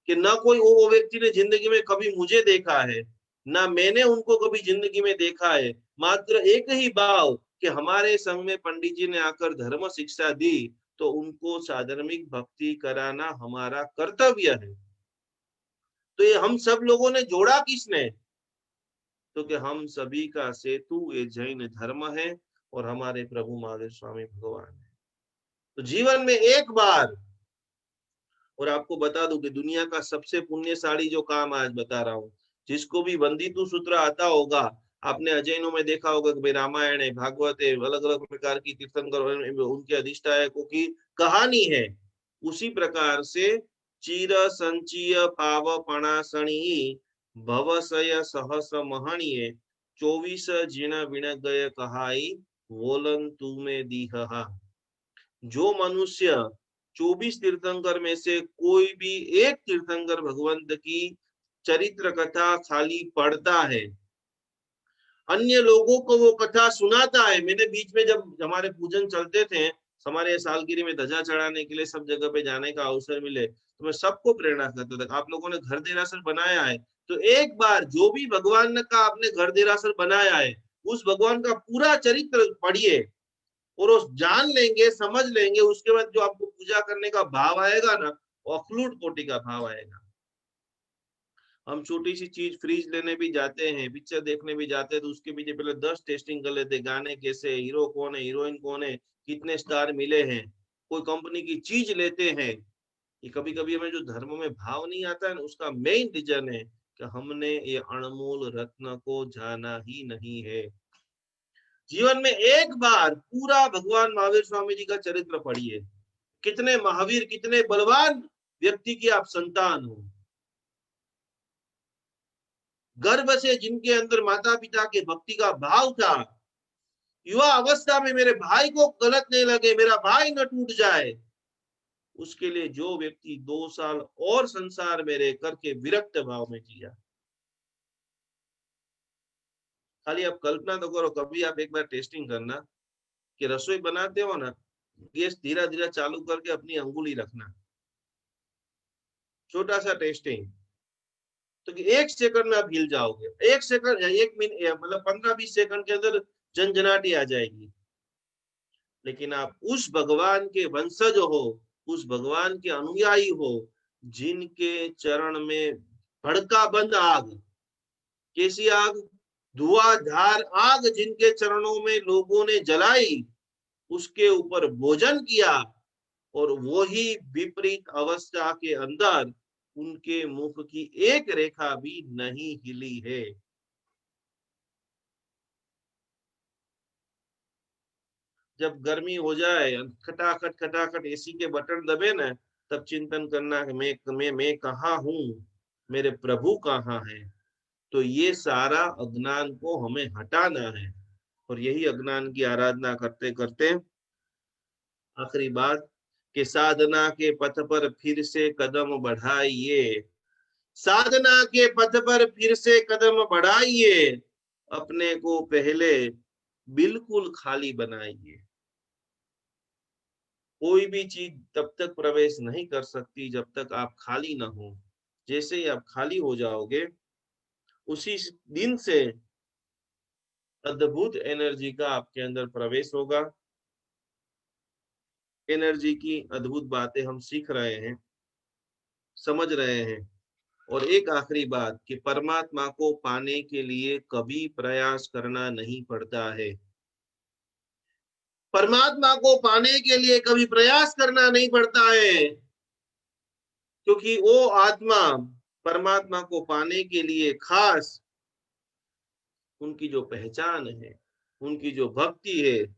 कि ना कोई वो व्यक्ति ने जिंदगी में कभी मुझे देखा है, ना मैंने उनको कभी जिंदगी में देखा है। मात्र एक ही भाव कि हमारे संग में पंडित जी ने आकर धर्म शिक्षा दी, तो उनको साधर्मिक भक्ति कराना हमारा कर्तव्य है। तो ये हम सब लोगों ने जोड़ा किसने? तो कि हम सभी का सेतु ये जैन धर्म है और हमारे प्रभु महावीर स्वामी भगवान है। तो जीवन में एक बार, और आपको बता दूं कि दुनिया का सबसे पुण्यशाली जो काम आज बता रहा हूँ, जिसको भी वंदितु सूत्र आता होगा, आपने अजैनों में देखा होगा कि भाई रामायण है, भागवत है, अलग अलग प्रकार की तीर्थंकर उनके अधिष्ठायकों की कहानी है। उसी प्रकार से चिर संचीय पाव पणासणी भवसय सहस महणीय 24 जिण विण गय कहाई वोलन तुमे दीहा। जो मनुष्य 24 तीर्थंकर में से कोई भी एक तीर्थंकर भगवंत की चरित्र कथा खाली पढ़ता है, अन्य लोगों को वो कथा सुनाता है। मैंने बीच में जब हमारे पूजन चलते थे, हमारे सालगिरी में ध्वजा चढ़ाने के लिए सब जगह पे जाने का अवसर मिले, तो मैं सबको प्रेरणा करता था, आप लोगों ने घर देरासर बनाया है तो एक बार जो भी भगवान का आपने घर देरासर बनाया है उस भगवान का पूरा चरित्र पढ़िए, और उस जान लेंगे, समझ लेंगे, उसके बाद जो आपको पूजा करने का भाव आएगा ना, वो अखलूट कोटि का भाव आएगा। हम छोटी सी चीज फ्रीज लेने भी जाते हैं, पिक्चर देखने भी जाते हैं, तो उसके पीछे पहले 10 टेस्टिंग कर लेते हैं, गाने कैसे, हीरो कौन है, हीरोइन कौन है, कितने स्टार मिले हैं। कोई कंपनी की चीज लेते हैं, ये कभी कभी हमें जो धर्म में भाव नहीं आता है ना, उसका मेन रीजन है कि हमने ये अनमोल रत्न को जाना ही नहीं है। जीवन में एक बार पूरा भगवान महावीर स्वामी जी का चरित्र पढ़िए, कितने महावीर, कितने बलवान व्यक्ति की आप संतान हो, गर्भ से जिनके अंदर माता पिता के भक्ति का भाव था, युवा अवस्था में मेरे भाई को गलत नहीं लगे, मेरा भाई न टूट जाए, उसके लिए जो व्यक्ति 2 साल और संसार में रह करके विरक्त भाव में किया। खाली आप कल्पना तो करो, कभी आप एक बार टेस्टिंग करना कि रसोई बनाते हो ना, गैस धीरे धीरे चालू करके अपनी अंगुली रखना, छोटा सा टेस्टिंग, तो कि 1 सेकंड में आप हिल जाओगे, 1 सेकंड या 1 मिनट, मतलब 15-20 सेकंड के अंदर झंझनाटी आ जाएगी। लेकिन आप उस भगवान के वंशज हो, उस भगवान के अनुयायी हो, जिनके चरण में भड़का बंद आग, कैसी आग, धुआंधार आग जिनके चरणों में लोगों ने जलाई, उसके ऊपर भोजन किया, और वही विपरीत अवस्था के अंदर उनके मुख की एक रेखा भी नहीं हिली है। जब गर्मी हो जाए, खटाखट खटाखट एसी के बटन दबे ना, तब चिंतन करना कि मैं कहाँ हूँ, मेरे प्रभु कहाँ है। तो ये सारा अज्ञान को हमें हटाना है, और यही अज्ञान की आराधना करते करते आखिरी बात कि साधना के पथ पर फिर से कदम बढ़ाइए, साधना के पथ पर फिर से कदम बढ़ाइए, अपने को पहले बिल्कुल खाली बनाइए। कोई भी चीज तब तक प्रवेश नहीं कर सकती जब तक आप खाली ना हो। जैसे ही आप खाली हो जाओगे, उसी दिन से अद्भुत एनर्जी का आपके अंदर प्रवेश होगा। एनर्जी की अद्भुत बातें हम सीख रहे हैं, समझ रहे हैं। और एक आखिरी बात कि परमात्मा को पाने के लिए कभी प्रयास करना नहीं पड़ता है। परमात्मा को पाने के लिए कभी प्रयास करना नहीं पड़ता है, क्योंकि वो आत्मा परमात्मा को पाने के लिए खास उनकी जो पहचान है, उनकी जो भक्ति है,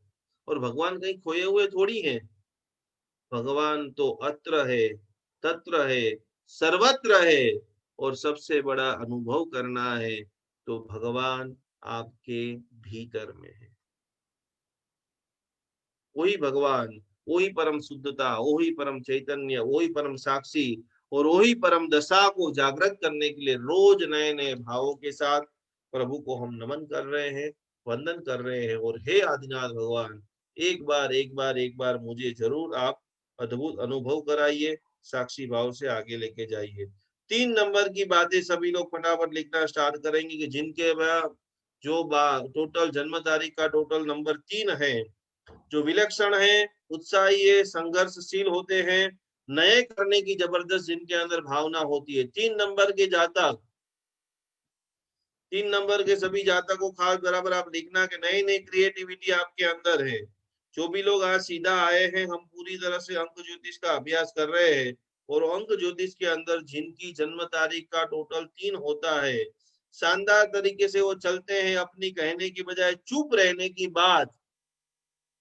और भगवान कहीं खोए हुए थोड़ी हैं। भगवान तो अत्र है, तत्र है, सर्वत्र है। और सबसे बड़ा अनुभव करना है तो भगवान आपके भीतर में है। वही भगवान, वही परम शुद्धता, वही परम चैतन्य, वही परम साक्षी, और वही परम दशा को जागृत करने के लिए रोज नए नए भावों के साथ प्रभु को हम नमन कर रहे हैं, वंदन कर रहे हैं। और हे आदिनाथ भगवान, एक बार एक बार एक बार मुझे जरूर आप अद्भुत अनुभव कराइए, साक्षी भाव से आगे लेके जाइए। 3 नंबर की बातें सभी लोग फटाफट लिखना स्टार्ट करेंगे कि जिनके जो टोटल जन्म तारीख का टोटल नंबर 3 है, जो विलक्षण है, उत्साही है, संघर्षशील होते हैं, नए करने की जबरदस्त जिनके अंदर भावना होती है। 3 नंबर के जातक, 3 नंबर के सभी जातक को खास बराबर आप लिखना कि नई नई क्रिएटिविटी आपके अंदर है। जो भी लोग आज सीधा आए हैं, हम पूरी तरह से अंक ज्योतिष का अभ्यास कर रहे हैं, और अंक ज्योतिष के अंदर जिनकी जन्म तारीख का टोटल 3 होता है, शानदार तरीके से वो चलते हैं अपनी कहने की बजाय चुप रहने की बात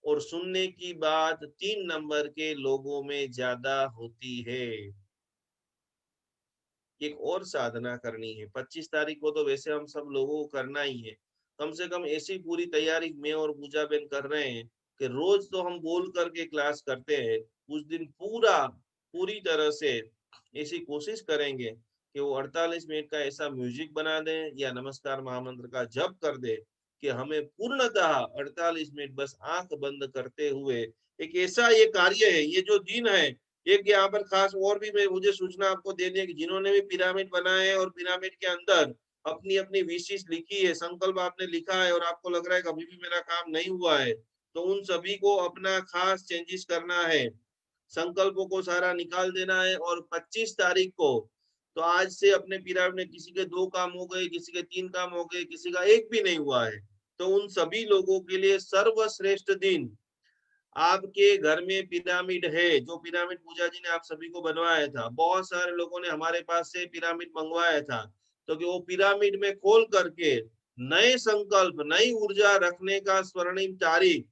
और सुनने की बात 3 नंबर के लोगों में ज्यादा होती है। एक और साधना करनी है 25 तारीख को, तो वैसे हम सब लोगों को करना ही है। कम से कम ऐसी पूरी तैयारी मैं और पूजा बेन कर रहे हैं कि रोज तो हम बोल करके क्लास करते हैं, उस दिन पूरी तरह से ऐसी कोशिश करेंगे कि वो 48 मिनट का ऐसा म्यूजिक बना दें या नमस्कार महामंत्र का जप कर दे कि हमें पूर्णतः 48 मिनट बस आंख बंद करते हुए एक ऐसा ये कार्य है, ये जो दिन है। एक यहाँ पर खास और भी मैं मुझे सूचना आपको देनी है कि जिन्होंने भी पिरामिड बनाए हैं और पिरामिड के अंदर अपनी अपनी विशेष लिखी है, संकल्प आपने लिखा है और आपको लग रहा है कभी भी मेरा काम नहीं हुआ है, तो उन सभी को अपना खास चेंजेस करना है, संकल्पों को सारा निकाल देना है। और 25 तारीख को तो आज से अपने पिरामिड में किसी के 2 काम हो गए, किसी के 3 काम हो गए, किसी का 1 भी नहीं हुआ है, तो उन सभी लोगों के लिए सर्वश्रेष्ठ दिन आपके घर में पिरामिड है, जो पिरामिड पूजा जी ने आप सभी को बनवाया था। बहुत सारे लोगों ने हमारे पास से पिरामिड मंगवाया था, तो कि वो पिरामिड में खोल करके नए संकल्प, नई ऊर्जा रखने का स्वर्णिम तारीख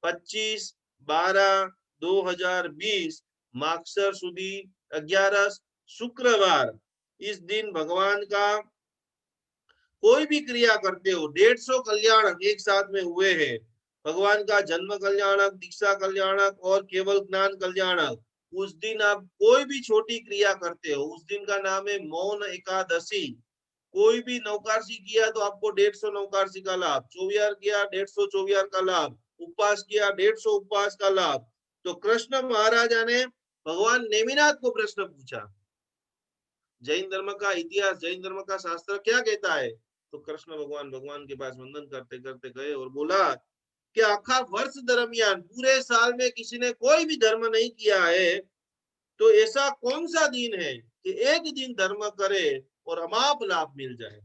25/12/2020 माक्सर सुदी 11 शुक्रवार, इस दिन भगवान का कोई भी क्रिया करते हो, 150 कल्याण एक साथ में हुए हैं। भगवान का जन्म कल्याणक, दीक्षा कल्याणक और केवल ज्ञान कल्याणक। उस दिन आप कोई भी छोटी क्रिया करते हो, उस दिन का नाम है मौन एकादशी। कोई भी नौकारसी किया तो आपको 150 नौकारसी का लाभ, चौवियार किया 150 चौवियार का लाभ, उपवास किया 150 उपवास का लाभ। तो कृष्ण महाराजा ने भगवान नेमिनाथ को प्रश्न पूछा, जैन धर्म का इतिहास, जैन धर्म का शास्त्र क्या कहता है? तो कृष्ण भगवान के पास वंदन करते करते गए और बोला कि आखा वर्ष दरमियान पूरे साल में किसी ने कोई भी धर्म नहीं किया है, तो ऐसा कौन सा दिन है कि एक दिन धर्म करे और अमाप लाभ मिल जाए?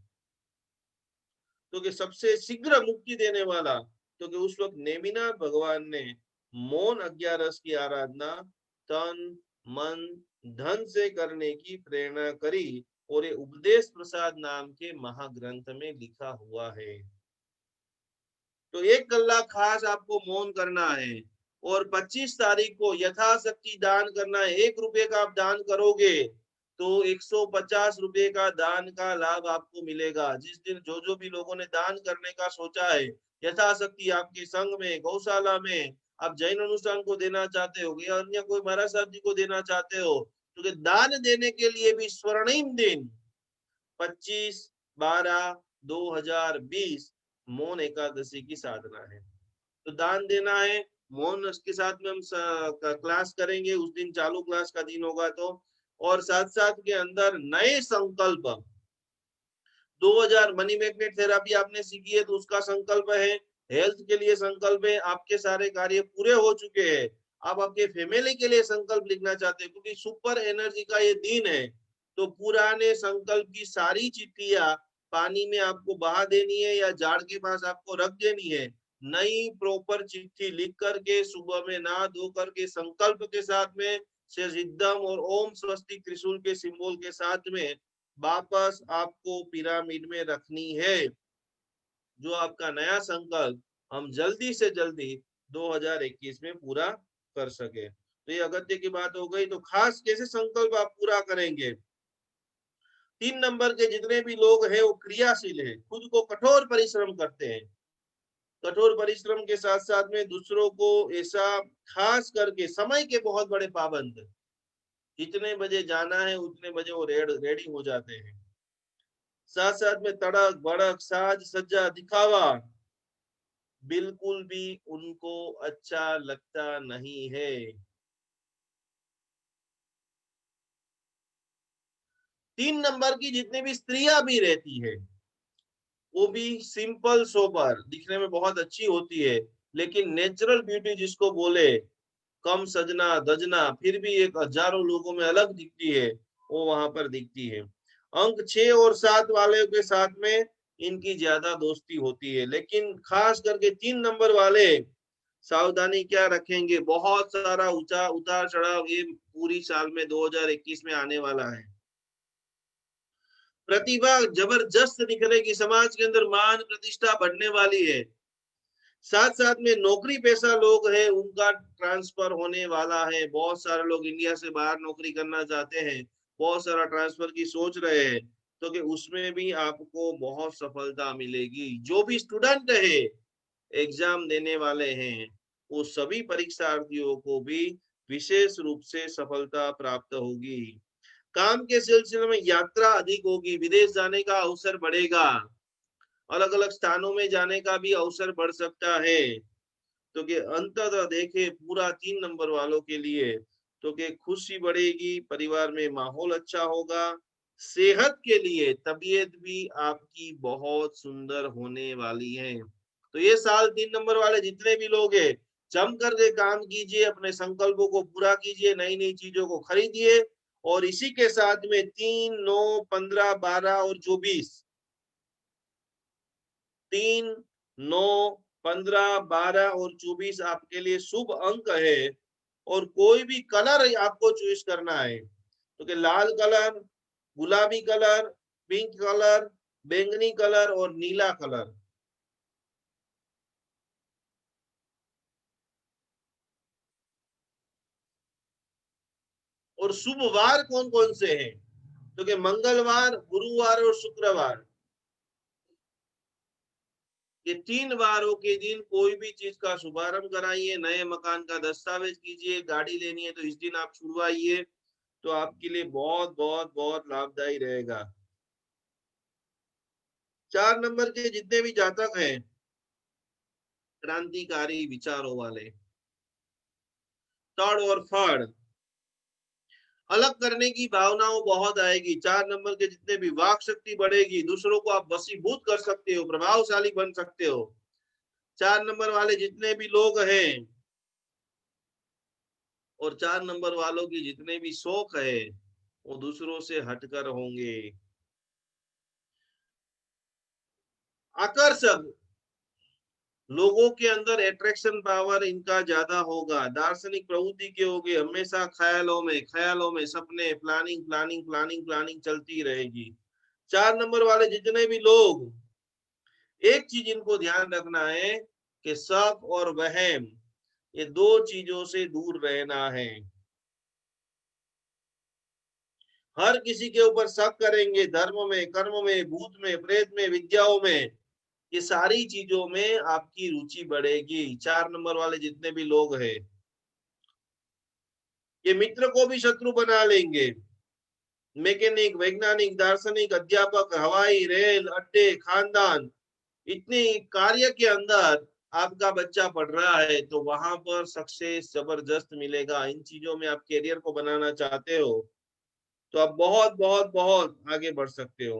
तो कि सबसे शीघ्र मुक्ति देने वाला, तो कि उस वक्त नेमिनाथ भगवान ने मौन 11 की आराधना तन मन धन से करने की प्रेरणा करी, और ये उपदेश प्रसाद नाम के महाग्रंथ में लिखा हुआ है। तो 1 गल्ला खास आपको मौन करना है, और 25 तारीख को यथाशक्ति दान करना है। 1 रुपये का आप दान करोगे तो 150 रुपये का दान का लाभ आपको मिलेगा। जिस दिन जो भी लोगों ने दान करने का सोचा है, यथाशक्ति आपके संघ में, गौशाला में, आप जैन अनुष्ठान को देना चाहते हो या अन्य कोई महाराज साहब जी को देना चाहते हो, तो दान देने के लिए भी स्वर्णिम दिन 25/12/2020 मौन एकादशी की साधना है। तो दान देना है, मौन के साथ में हम क्लास करेंगे, उस दिन चालू क्लास का दिन होगा तो। और साथ साथ के अंदर नए संकल्प, 2000 मनी मैग्नेट थेरापी आपने सीखी है तो उसका संकल्प है, हेल्थ के लिए संकल्प है, आपके सारे कार्य पूरे हो चुके हैं, आप आपके फैमिली के लिए संकल्प लिखना चाहते हैं क्योंकि सुपर एनर्जी का ये दिन है, तो पुराने संकल्प की सारी चिट्ठियां पानी में आपको बहा देनी है या जाड़ के पास आपको रख देनी है। नई प्रॉपर चिट्ठी लिख करके सुबह में नहा धो करके संकल्प के साथ में सिद्धम और ओम स्वस्ति त्रिशूल के सिंबल के साथ में वापस आपको पिरामिड में रखनी है। जो आपका नया संकल्प हम जल्दी से जल्दी 2021 में पूरा कर सके। तो ये अगत्य की बात हो गई। तो खास कैसे संकल्प आप पूरा करेंगे? 3 नंबर के जितने भी लोग हैं वो क्रियाशील है, खुद को कठोर परिश्रम करते हैं। कठोर परिश्रम के साथ साथ में दूसरों को ऐसा, खास करके समय के बहुत बड़े पाबंद, जितने बजे जाना है उतने बजे वो रेडी हो जाते हैं। साथ साथ में तड़क भड़क साज सज्जा दिखावा बिल्कुल भी उनको अच्छा लगता नहीं है। 3 नंबर की जितनी भी स्त्रियां भी रहती है वो भी सिंपल सोबर दिखने में बहुत अच्छी होती है, लेकिन नेचुरल ब्यूटी जिसको बोले, कम सजना दजना फिर भी एक हजारों लोगों में अलग दिखती है, वो वहां पर दिखती है। अंक 6 और 7 वाले के साथ में इनकी ज्यादा दोस्ती होती है, लेकिन खास करके 3 नंबर वाले सावधानी क्या रखेंगे? बहुत सारा ऊंचा उतार चढ़ाव ये पूरी साल में 2021 में आने वाला है। प्रतिभा जबरदस्त निखरेगी, समाज के अंदर मान प्रतिष्ठा बढ़ने वाली है। साथ साथ में नौकरी पेशा लोग हैं उनका ट्रांसफर होने वाला है। बहुत सारे लोग इंडिया से बाहर नौकरी करना चाहते हैं, बहुत सारा ट्रांसफर की सोच रहे हैं, तो कि उसमें भी आपको बहुत सफलता मिलेगी। जो भी स्टूडेंट है, एग्जाम देने वाले हैं, वो सभी परीक्षार्थियों को भी विशेष रूप से सफलता प्राप्त होगी। काम के सिलसिले में यात्रा अधिक होगी, विदेश जाने का अवसर बढ़ेगा, अलग अलग स्थानों में जाने का भी अवसर बढ़ सकता है। तो कि अंततः देखे पूरा 3 नंबर वालों के लिए, तो कि खुशी बढ़ेगी, परिवार में माहौल अच्छा होगा, सेहत के लिए तबीयत भी आपकी बहुत सुंदर होने वाली है। तो ये साल 3 नंबर वाले जितने भी लोग हैं, जम करके काम कीजिए, अपने संकल्पों को पूरा कीजिए, नई नई चीजों को खरीदिए। और इसी के साथ में 3, 9, 15, 12 और 24, 3, 9, 15, 12 और 24 आपके लिए शुभ अंक है। और कोई भी कलर आपको चूज करना है, तो कि लाल कलर, गुलाबी कलर, पिंक कलर, बैंगनी कलर और नीला कलर। और शुभ वार कौन कौन से हैं? तो कि मंगलवार, गुरुवार और शुक्रवार, ये 3 वारों के दिन कोई भी चीज का शुभारंभ कराइए, नए मकान का दस्तावेज कीजिए, गाड़ी लेनी है तो इस दिन आप छुड़वाइए, तो आपके लिए बहुत बहुत बहुत लाभदायी रहेगा। 4 नंबर के जितने भी जातक हैं, क्रांतिकारी विचारों वाले, तड़ और फड़, अलग करने की भावनाओं बहुत आएगी। 4 नंबर के जितने भी वाक शक्ति बढ़ेगी, दूसरों को आप वशीभूत कर सकते हो, प्रभावशाली बन सकते हो। 4 नंबर वाले जितने भी लोग हैं और 4 नंबर वालों की जितने भी शौक है, वो दूसरों से हटकर होंगे। आकर्षक, लोगों के अंदर अट्रैक्शन पावर इनका ज्यादा होगा। दार्शनिक प्रवृत्ति के होगे, हमेशा ख्यालों में सपने, प्लानिंग प्लानिंग प्लानिंग प्लानिंग चलती रहेगी। 4 नंबर वाले जितने भी लोग, एक चीज इनको ध्यान रखना है कि शक और वहम, ये 2 चीजों से दूर रहना है। हर किसी के ऊपर शक करेंगे, धर्म में, कर्म में, भूत में, प्रेत में, विद्याओं में, ये सारी चीजों में आपकी रुचि बढ़ेगी। 4 नंबर वाले जितने भी लोग हैं, ये मित्र को भी शत्रु बना लेंगे। मैकेनिक, वैज्ञानिक, दार्शनिक, अध्यापक, हवाई, रेल, अड्डे, खानदान, इतने कार्य के अंदर आपका बच्चा पढ़ रहा है, तो वहां पर सक्सेस जबरदस्त मिलेगा। इन चीजों में आप करियर को बनाना चाहते हो, तो आप बहुत बहुत बहुत आगे बढ़ सकते हो।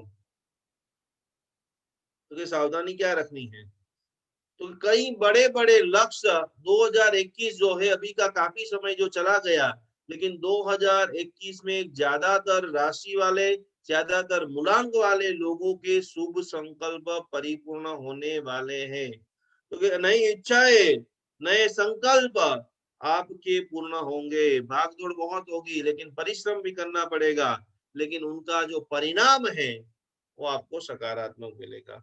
तो सावधानी क्या रखनी है? तो कई बड़े बड़े लक्ष्य 2021 जो है, अभी का काफी समय जो चला गया, लेकिन 2021 में ज्यादातर राशि वाले, ज्यादातर मूलांक वाले लोगों के शुभ संकल्प परिपूर्ण होने वाले हैं। तो नई इच्छाएं, नए संकल्प आपके पूर्ण होंगे। भागदौड़ बहुत होगी, लेकिन परिश्रम भी करना पड़ेगा, लेकिन उनका जो परिणाम है वो आपको सकारात्मक मिलेगा।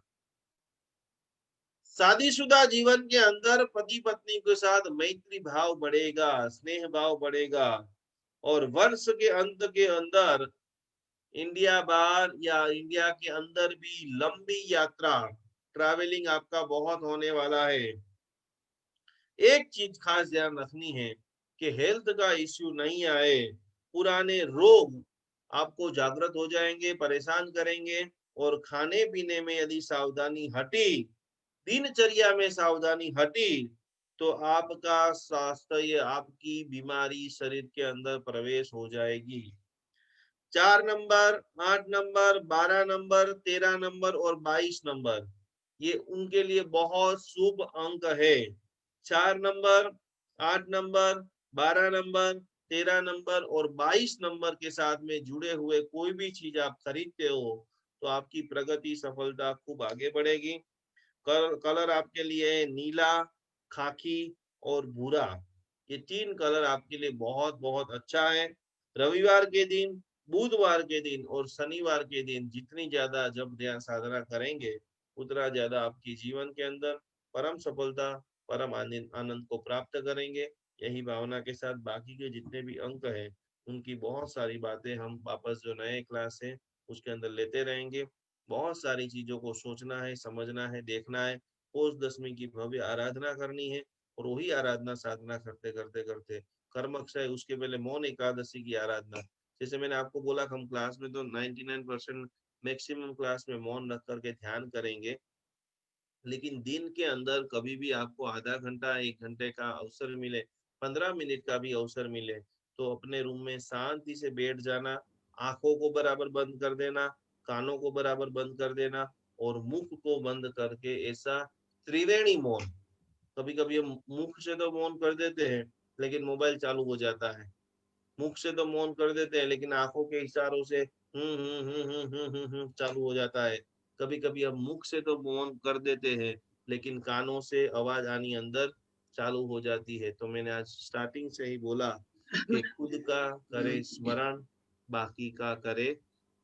शादीशुदा जीवन के अंदर पति पत्नी के साथ मैत्री भाव बढ़ेगा, स्नेह भाव बढ़ेगा और वर्ष के अंत के अंदर इंडिया बाहर या इंडिया के अंदर भी लंबी यात्रा ट्रैवलिंग आपका बहुत होने वाला है। एक चीज खास ध्यान रखनी है कि हेल्थ का इश्यू नहीं आए, पुराने रोग आपको जागृत हो जाएंगे, परेशान करेंगे और खाने पीने में यदि सावधानी हटी, दिनचर्या में सावधानी हटी तो आपका स्वास्थ्य, आपकी बीमारी शरीर के अंदर प्रवेश हो जाएगी। 4 नंबर, 8 नंबर, 12 नंबर, 13 नंबर और 22 नंबर ये उनके लिए बहुत शुभ अंक है। 4 नंबर, 8 नंबर, 12 नंबर, 13 नंबर और 22 नंबर के साथ में जुड़े हुए कोई भी चीज आप खरीदते हो तो आपकी प्रगति, सफलता खूब आगे बढ़ेगी। कलर आपके लिए नीला, खाकी और भूरा, ये 3 कलर आपके लिए बहुत बहुत अच्छा है। रविवार के दिन, बुधवार के दिन और शनिवार के दिन जितनी ज्यादा जब ध्यान साधना करेंगे उतना ज्यादा आपकी जीवन के अंदर परम सफलता, परम आनंद को प्राप्त करेंगे। यही भावना के साथ बाकी के जितने भी अंक है उनकी बहुत सारी बातें हम वापस जो नए क्लास है उसके अंदर लेते रहेंगे। बहुत सारी चीजों को सोचना है, समझना है, देखना है। पोष दशमी की भव्य आराधना करनी है और वही आराधना साधना करते करते करते कर्मक्षय, उसके पहले मौन एकादशी की आराधना। जैसे मैंने आपको बोला हम क्लास में तो 99% मैक्सिमम क्लास में मौन रख करके ध्यान करेंगे, लेकिन दिन के अंदर कभी भी आपको आधा घंटा, 1 घंटे का अवसर मिले, 15 मिनट का भी अवसर मिले तो अपने रूम में शांति से बैठ जाना, आंखों को बराबर बंद कर देना, कानों को बराबर बंद कर देना और मुख को बंद करके ऐसा त्रिवेणी मौन। कभी कभी हम मुख से तो मौन कर देते हैं लेकिन मोबाइल चालू हो जाता है, मुख से तो मौन कर देते हैं लेकिन आंखों के इशारों से चालू हो जाता है। कभी कभी हम मुख से तो मौन कर देते हैं लेकिन कानों से आवाज आनी अंदर चालू हो जाती है। तो मैंने आज स्टार्टिंग से ही बोला कि खुद का करे स्मरण, बाकी का करे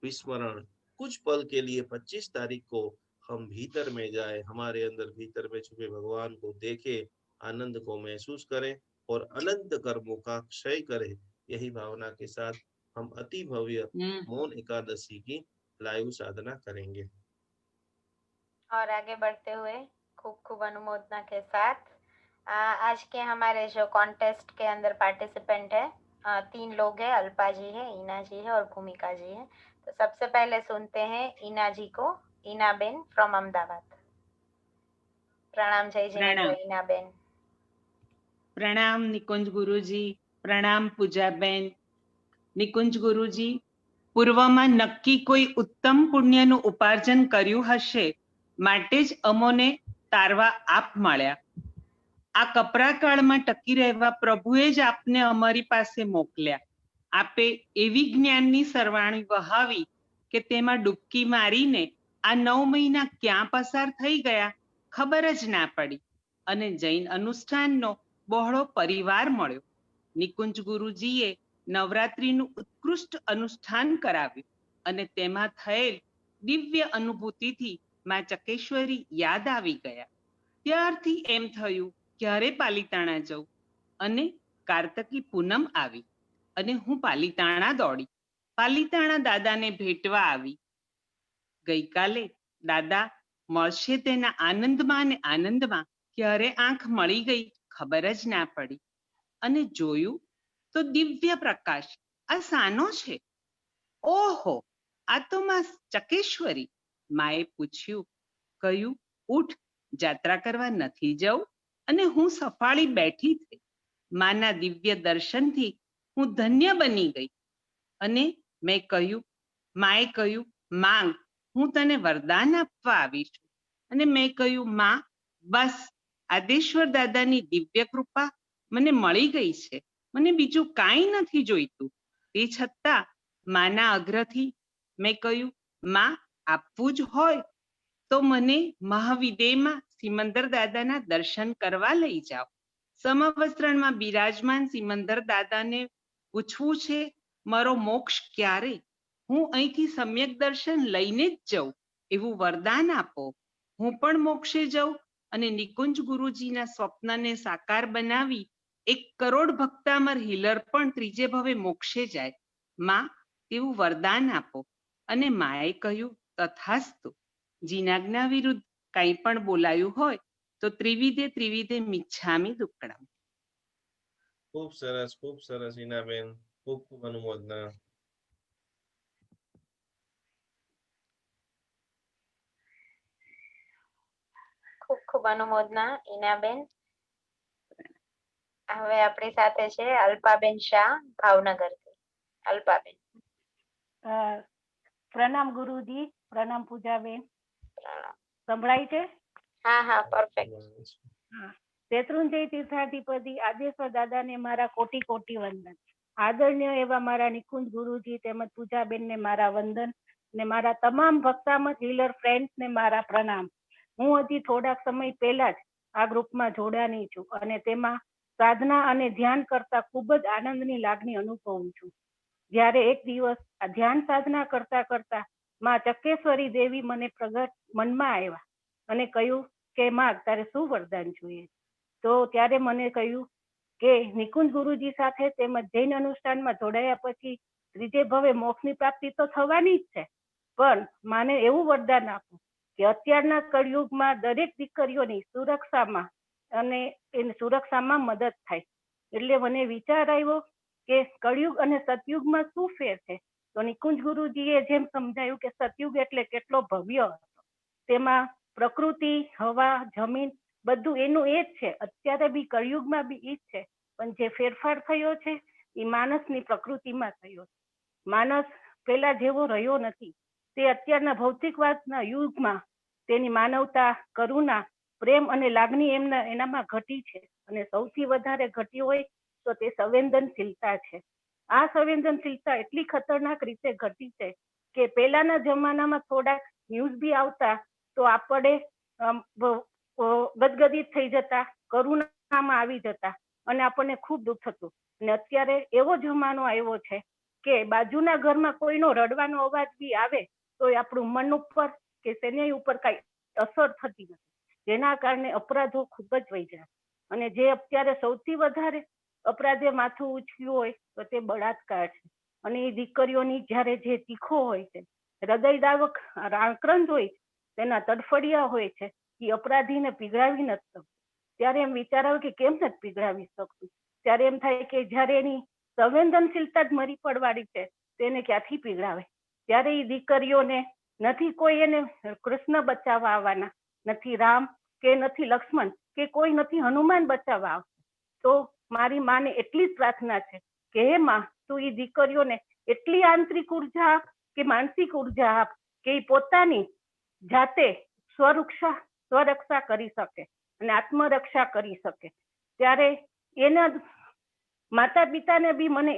विस्मरण। कुछ पल के लिए 25 तारीख को हम भीतर में जाए, हमारे अंदर भीतर में छुपे भगवान को देखे, आनंद को महसूस करें और अनंत कर्मों का क्षय करें। यही भावना के साथ हम अति भव्य मौन एकादशी की लाइव साधना करेंगे। और आगे बढ़ते हुए खूब खूब अनुमोदना के साथ आज के हमारे जो कॉन्टेस्ट के अंदर पार्टिसिपेंट है 3 लोग हैं, अल्पा जी है, ईना जी है और भूमिका जी है। तो सबसे पहले सुनते हैं ईना जी को। ईना बेन फ्रॉम अहमदाबाद। प्रणाम जय जिनेन्द्र ईना बेन। प्रणाम निकुंज गुरुजी, प्रणाम पूजाबेन। નિકુંજ ગુરુજી, પૂર્વમાં નક્કી કોઈ ઉત્તમ પુણ્યનું ઉપાર્જન કર્યું હશે માટે જ અમોને તારવા આપ મળ્યા. આ કપરા કાળમાં ટકી રહેવા પ્રભુએ જ આપને અમારી પાસે મોકલ્યા. આપે એવી જ્ઞાનની સરવાણી વહાવી કે તેમાં ડૂબકી મારીને આ 9 મહિના ક્યાં પસાર થઈ ગયા ખબર જ ના પડી અને જૈન અનુષ્ઠાનનો બહોળો પરિવાર મળ્યો. નિકુંજ ગુરુજીએ નવરાત્રિનું ઉત્કૃષ્ટ અનુષ્ઠાન કરાવ્યું અને તેમાં થયેલ દિવ્ય અનુભૂતિથી મા ચકેશ્વરી યાદ આવી ગયા. ત્યારથી એમ થયું ક્યારે પાલિતાણા જઉં અને કાર્તકી પૂનમ આવી અને હું પાલિતાણા દોડી. પાલિતાણા દાદાને ભેટવા આવી. ગઈકાલે દાદા મળશે તેના આનંદમાં ને આનંદમાં ક્યારે આંખ મળી ગઈ ખબર જ ના પડી અને જોયું તો દિવ્ય પ્રકાશ આ સાનો છે? ઓહો, આ તો માં ચકેશ્વરી. માએ પૂછ્યું, કહ્યું ઉઠ, જાત્રા કરવા નથી જવું? અને હું સફાળી બેઠી થઈ. માના દિવ્ય દર્શનથી હું ધન્ય બની ગઈ અને મેં કહ્યું, માએ કહ્યું માંગ, હું તને વરદાન આપવા આવી છું. અને મેં કહ્યું માં બસ આદેશ્વર દાદાની દિવ્ય કૃપા મને મળી ગઈ છે, મને બીજું કાંઈ નથી જોઈતું. તે છતાં માના અગ્રથી મેં કહ્યું માં આપવું જ હોય તો મને મહાવિદેયમાં સિમંદર દાદાના દર્શન કરવા લઈ જાઓ. સમવસ્ત્રણમાં બિરાજમાન સિમંદર દાદાને પૂછવું છે મારો મોક્ષ ક્યારે? હું અહીંથી સમ્યક દર્શન લઈને જ જાઉં એવું વરદાન આપો. હું પણ મોક્ષે જાઉં અને નિકુંજ ગુરુજીના સ્વપ્નને સાકાર બનાવી 1 કરોડ ભક્તામર હીલર પણ ત્રીજે ભવે મોક્ષે જાય. માં, તેવું વરદાન આપો. અને માએ કહ્યું, તથાસ્તુ. જીનાજ્ઞા વિરુદ્ધ કંઈ પણ બોલાયું હોય તો ત્રિવિધે મિચ્છામિ દુક્કડમ. ખૂબ સરસ ઈનાબેન, ખૂબ ખૂબ અનુમોદના. ખૂબ ખૂબ અનુમોદના ઈનાબેન. હવે આપણી સાથે છે અલ્પાબેન શાહ, ભાવનગરથી. અલ્પાબેન. પ્રણામ ગુરુજી, પ્રણામ પૂજાબેન. પ્રણામ. સંભળાય છે? હા હા, પરફેક્ટ. શેત્રુંજય તીર્થાધિપતિ આદેશ્વર દાદાને મારા કોટી કોટી વંદન. આદરણીય એવા મારા નિકુંજ ગુરુજી તેમજ પૂજાબેનને મારા વંદન ને મારા તમામ ભક્તામત હીલર ફ્રેન્ડ્સને મારા પ્રણામ. હું હજી થોડાક સમય પહેલા જ આ ગ્રુપમાં જોડાની છું અને તેમાં સાધના અને ધ્યાન કરતા ખૂબ જ આનંદની લાગણી અનુભવું છું. જ્યારે એક દિવસ આ ધ્યાન સાધના કરતા કરતા માં ચક્કેશ્વરી દેવી મને પ્રગટ મનમાં આવ્યા અને કહ્યું કે માં, તારે શું વરદાન જોઈએ? તો ત્યારે મને કહ્યું કે નિકુંજ ગુરુજી સાથે તેમજ જૈન અનુષ્ઠાનમાં જોડાયા પછી ત્રીજે ભવે મોક્ષની પ્રાપ્તિ તો થવાની જ છે, પણ માને એવું વરદાન આપો કે અત્યારના કળિયુગમાં દરેક દીકરીઓની સુરક્ષામાં અને એની સુરક્ષામાં મદદ થાય. એટલે મને વિચાર આવ્યો કે કળિયુગ અને સતયુગમાં શું ફેર છે? તો નિકુંજ ગુરુજીએ જેમ સમજાયું કે સતયુગ એટલે કેટલો ભવ્ય હતો, તેમાં પ્રકૃતિ, હવા, જમીન બધું એનું એ જ છે. અત્યારે બી કળિયુગમાં બી ઈ જ છે, પણ જે ફેરફાર થયો છે એ માણસની પ્રકૃતિમાં થયો છે. માણસ પેલા જેવો રહ્યો નથી. તે અત્યારના ભૌતિકવાદના યુગમાં તેની માનવતા, કરુણા, પ્રેમ અને લાગણી એનામાં ઘટી છે. અને સૌથી વધારે ઘટી હોય તો તે સંવેદનશીલતા છે. આ સંવેદનશીલતા એટલી ખતરનાક રીતે ઘટી છે કે પહેલાના જમાનામાં થોડાક ન્યૂઝ બી આવતા તો આપણે ગદગદિત થઈ જતા, કરુણામાં આવી જતા અને આપણને ખૂબ દુઃખ થતું. અને અત્યારે એવો જમાનો આવ્યો છે કે બાજુના ઘરમાં કોઈનો રડવાનો અવાજ બી આવે તો આપણું મન ઉપર કે શરીર ઉપર કઈ અસર થતી નથી, જેના કારણે અપરાધો ખૂબ જ વધી જાય. અને જે અત્યારે સૌથી વધારે અપરાધે માથું ઉચક્યું હોય તો તે બળાત્કાર છે. અને એ દીકરીઓની જ્યારે જે તીખો હોય છે, હૃદયદાવક આક્રંદ હોય છે, તેના તડફડિયા હોય છે, એ અપરાધીને પીગળાવી નથી શકતું. ત્યારે એમ વિચાર આવે કે કેમ નથી પીગળાવી શકતું? ત્યારે એમ થાય કે જ્યારે એની સંવેદનશીલતા જ મરી પડવાની છે તેને ક્યાંથી પીગળાવે? ત્યારે એ દીકરીઓને નથી કોઈ એને કૃષ્ણ બચાવવા આવવાના, નથી રામ કે નથી લક્ષ્મણ કે કોઈ નથી હનુમાન બચાવવા આવતા. તો મારી માને એટલી જ પ્રાર્થના છે કે હે માં, તું એ દીકરીઓને એટલી આંતરિક ઉર્જા આપ કે માનસિક ઉર્જા આપ કે એ પોતાની જાતે સ્વરક્ષા કરી શકે અને આત્મરક્ષા કરી શકે. ત્યારે એના માતા પિતાને બી મને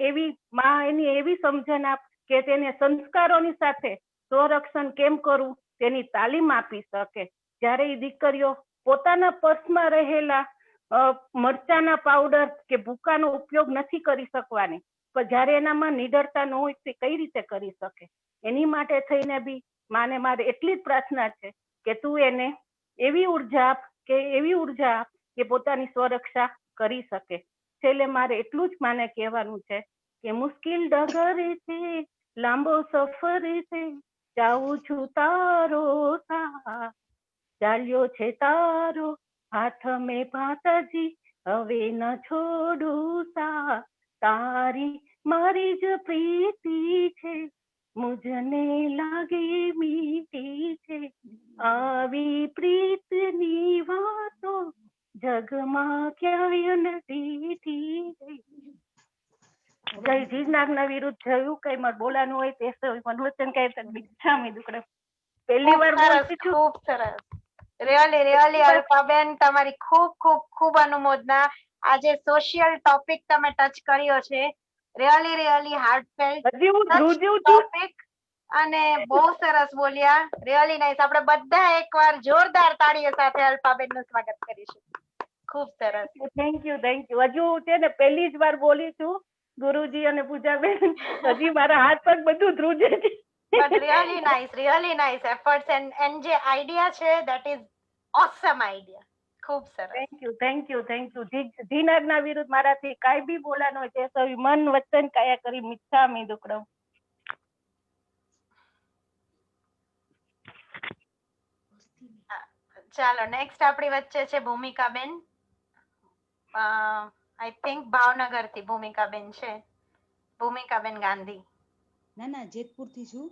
એની એવી સમજણ આપ કે તેને સંસ્કારોની સાથે સ્વરક્ષણ કેમ કરવું તેની તાલીમ આપી શકે. જ્યારે એ દીકરીઓ પોતાના પર્સમાં રહેલા મરચાના પાવડર કે ભૂકાનો ઉપયોગ નથી કરી શકવાની, પણ જ્યારે એનામાં નિડરતા ન હોય તે કઈ રીતે કરી શકે? એની માટે થઈને બી માને મારે એટલી જ પ્રાર્થના છે કે તું એને એવી ઉર્જા આપ કે પોતાની સ્વરક્ષા કરી શકે. છેલ્લે મારે એટલું જ માને કહેવાનું છે કે મુશ્કેલ ડગર છે, લાંબો સફર છે, જાઉં છું તારો સાથ, ચાલ્યો છે તારો હાથ મેં માતાજી, હવે ન છોડું સાથ, તારી મારી જ પ્રીતિ છે, મુજને લાગે મીઠી છે, આવી પ્રીતની વાતો જગમાં ક્યાંય નથી થઈ. જય જીજ્ઞાના વિરુદ્ધ થયું કઈ મારે બોલાનું હોય તે મનોવચન કઈ મિચ્છામિ દુક્કડમ. પહેલી વાર બોલતી છું. ખૂબ સરસ. રિયલી અલ્પાબેન, તમારી ખૂબ ખૂબ ખૂબ અનુમોદના. આજે સોશિયલ ટોપિક તમે ટચ કર્યો છે. રિયલી હાર્ટફેલ્ટ હજી હું ધ્રુજું છું. ટોપિક અને બહુ સરસ બોલ્યા. Really nice. આપણે બધા એકવાર જોરદાર તાળીઓ સાથે અલ્પાબેન નું સ્વાગત કરીશું. ખૂબ સરસ. Thank you. હજુ છે ને પહેલી જ વાર બોલી છું ગુરુજી અને પૂજાબેન. હજી મારા હાથ પગ બધું ધ્રુજે છે. But really nice efforts and જે idea છે that is awesome idea. ખૂબ સરસ. Thank you. ધીનાજ્ઞા વિરુદ્ધ મારાથી કાંઈ બી બોલાનો હોય તે સવી મન વચન કાયા કરી મિચ્છામિ દુક્કડમ. ચાલો નેક્સ્ટ આપણી વચ્ચે છે ભૂમિકાબેન. આઈ થિંક ભાવનગર થી ભૂમિકાબેન છે. ભૂમિકાબેન ગાંધી. ના જેતપુરથી છું.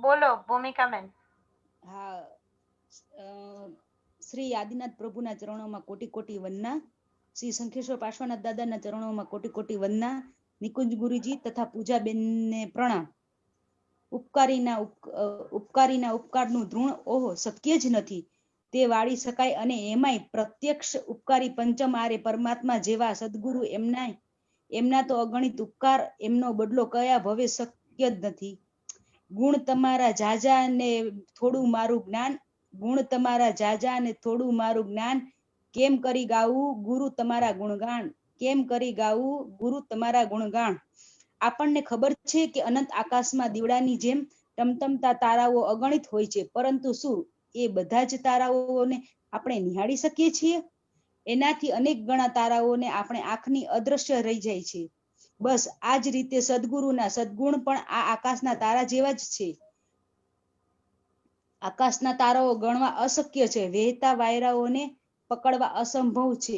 બોલો ભૂમિકાબેન. હા, શ્રી આદિનાથ પ્રભુના ચરણોમાં કોટી કોટી વંદના, શ્રી શંખેશ્વર પાર્શ્વનાથ દાદાના ચરણોમાં કોટી કોટી વંદના, નિકુંજ ગુરુજી તથા પૂજાબેનને પ્રણામ. ઉપકારીના ઉપકારનું ઋણ ઓહો શક્ય જ નથી તે વાળી શકાય, અને એમાંય પ્રત્યક્ષ ઉપકારી પંચમ આરે પરમાત્મા જેવા સદગુરુ એમના તો અગણિત ઉપકાર, એમનો બદલો કયા ભવે શક્ય જ નથી. ગુણ તમારા જાજા ને થોડું મારું જ્ઞાન, કેમ કરી ગાવું ગુરુ તમારા ગુણગાન. આપણને ખબર છે કે અનંત આકાશમાં દીવડાની જેમ ટમટમતા તારાઓ અગણિત હોય છે, પરંતુ શું એ બધા જ તારાઓને આપણે નિહાળી શકીએ છીએ? એનાથી અનેક ગણા તારાઓને આપણે આંખની અદ્રશ્ય રહી જાય છે. બસ આ જ રીતે સદગુરુના સદગુણ પણ આ આકાશના તારા જેવા જ છે. આકાશના તારાઓ ગણવા અશક્ય છે, વહેતા વાયરાઓને પકડવા અસંભવ છે,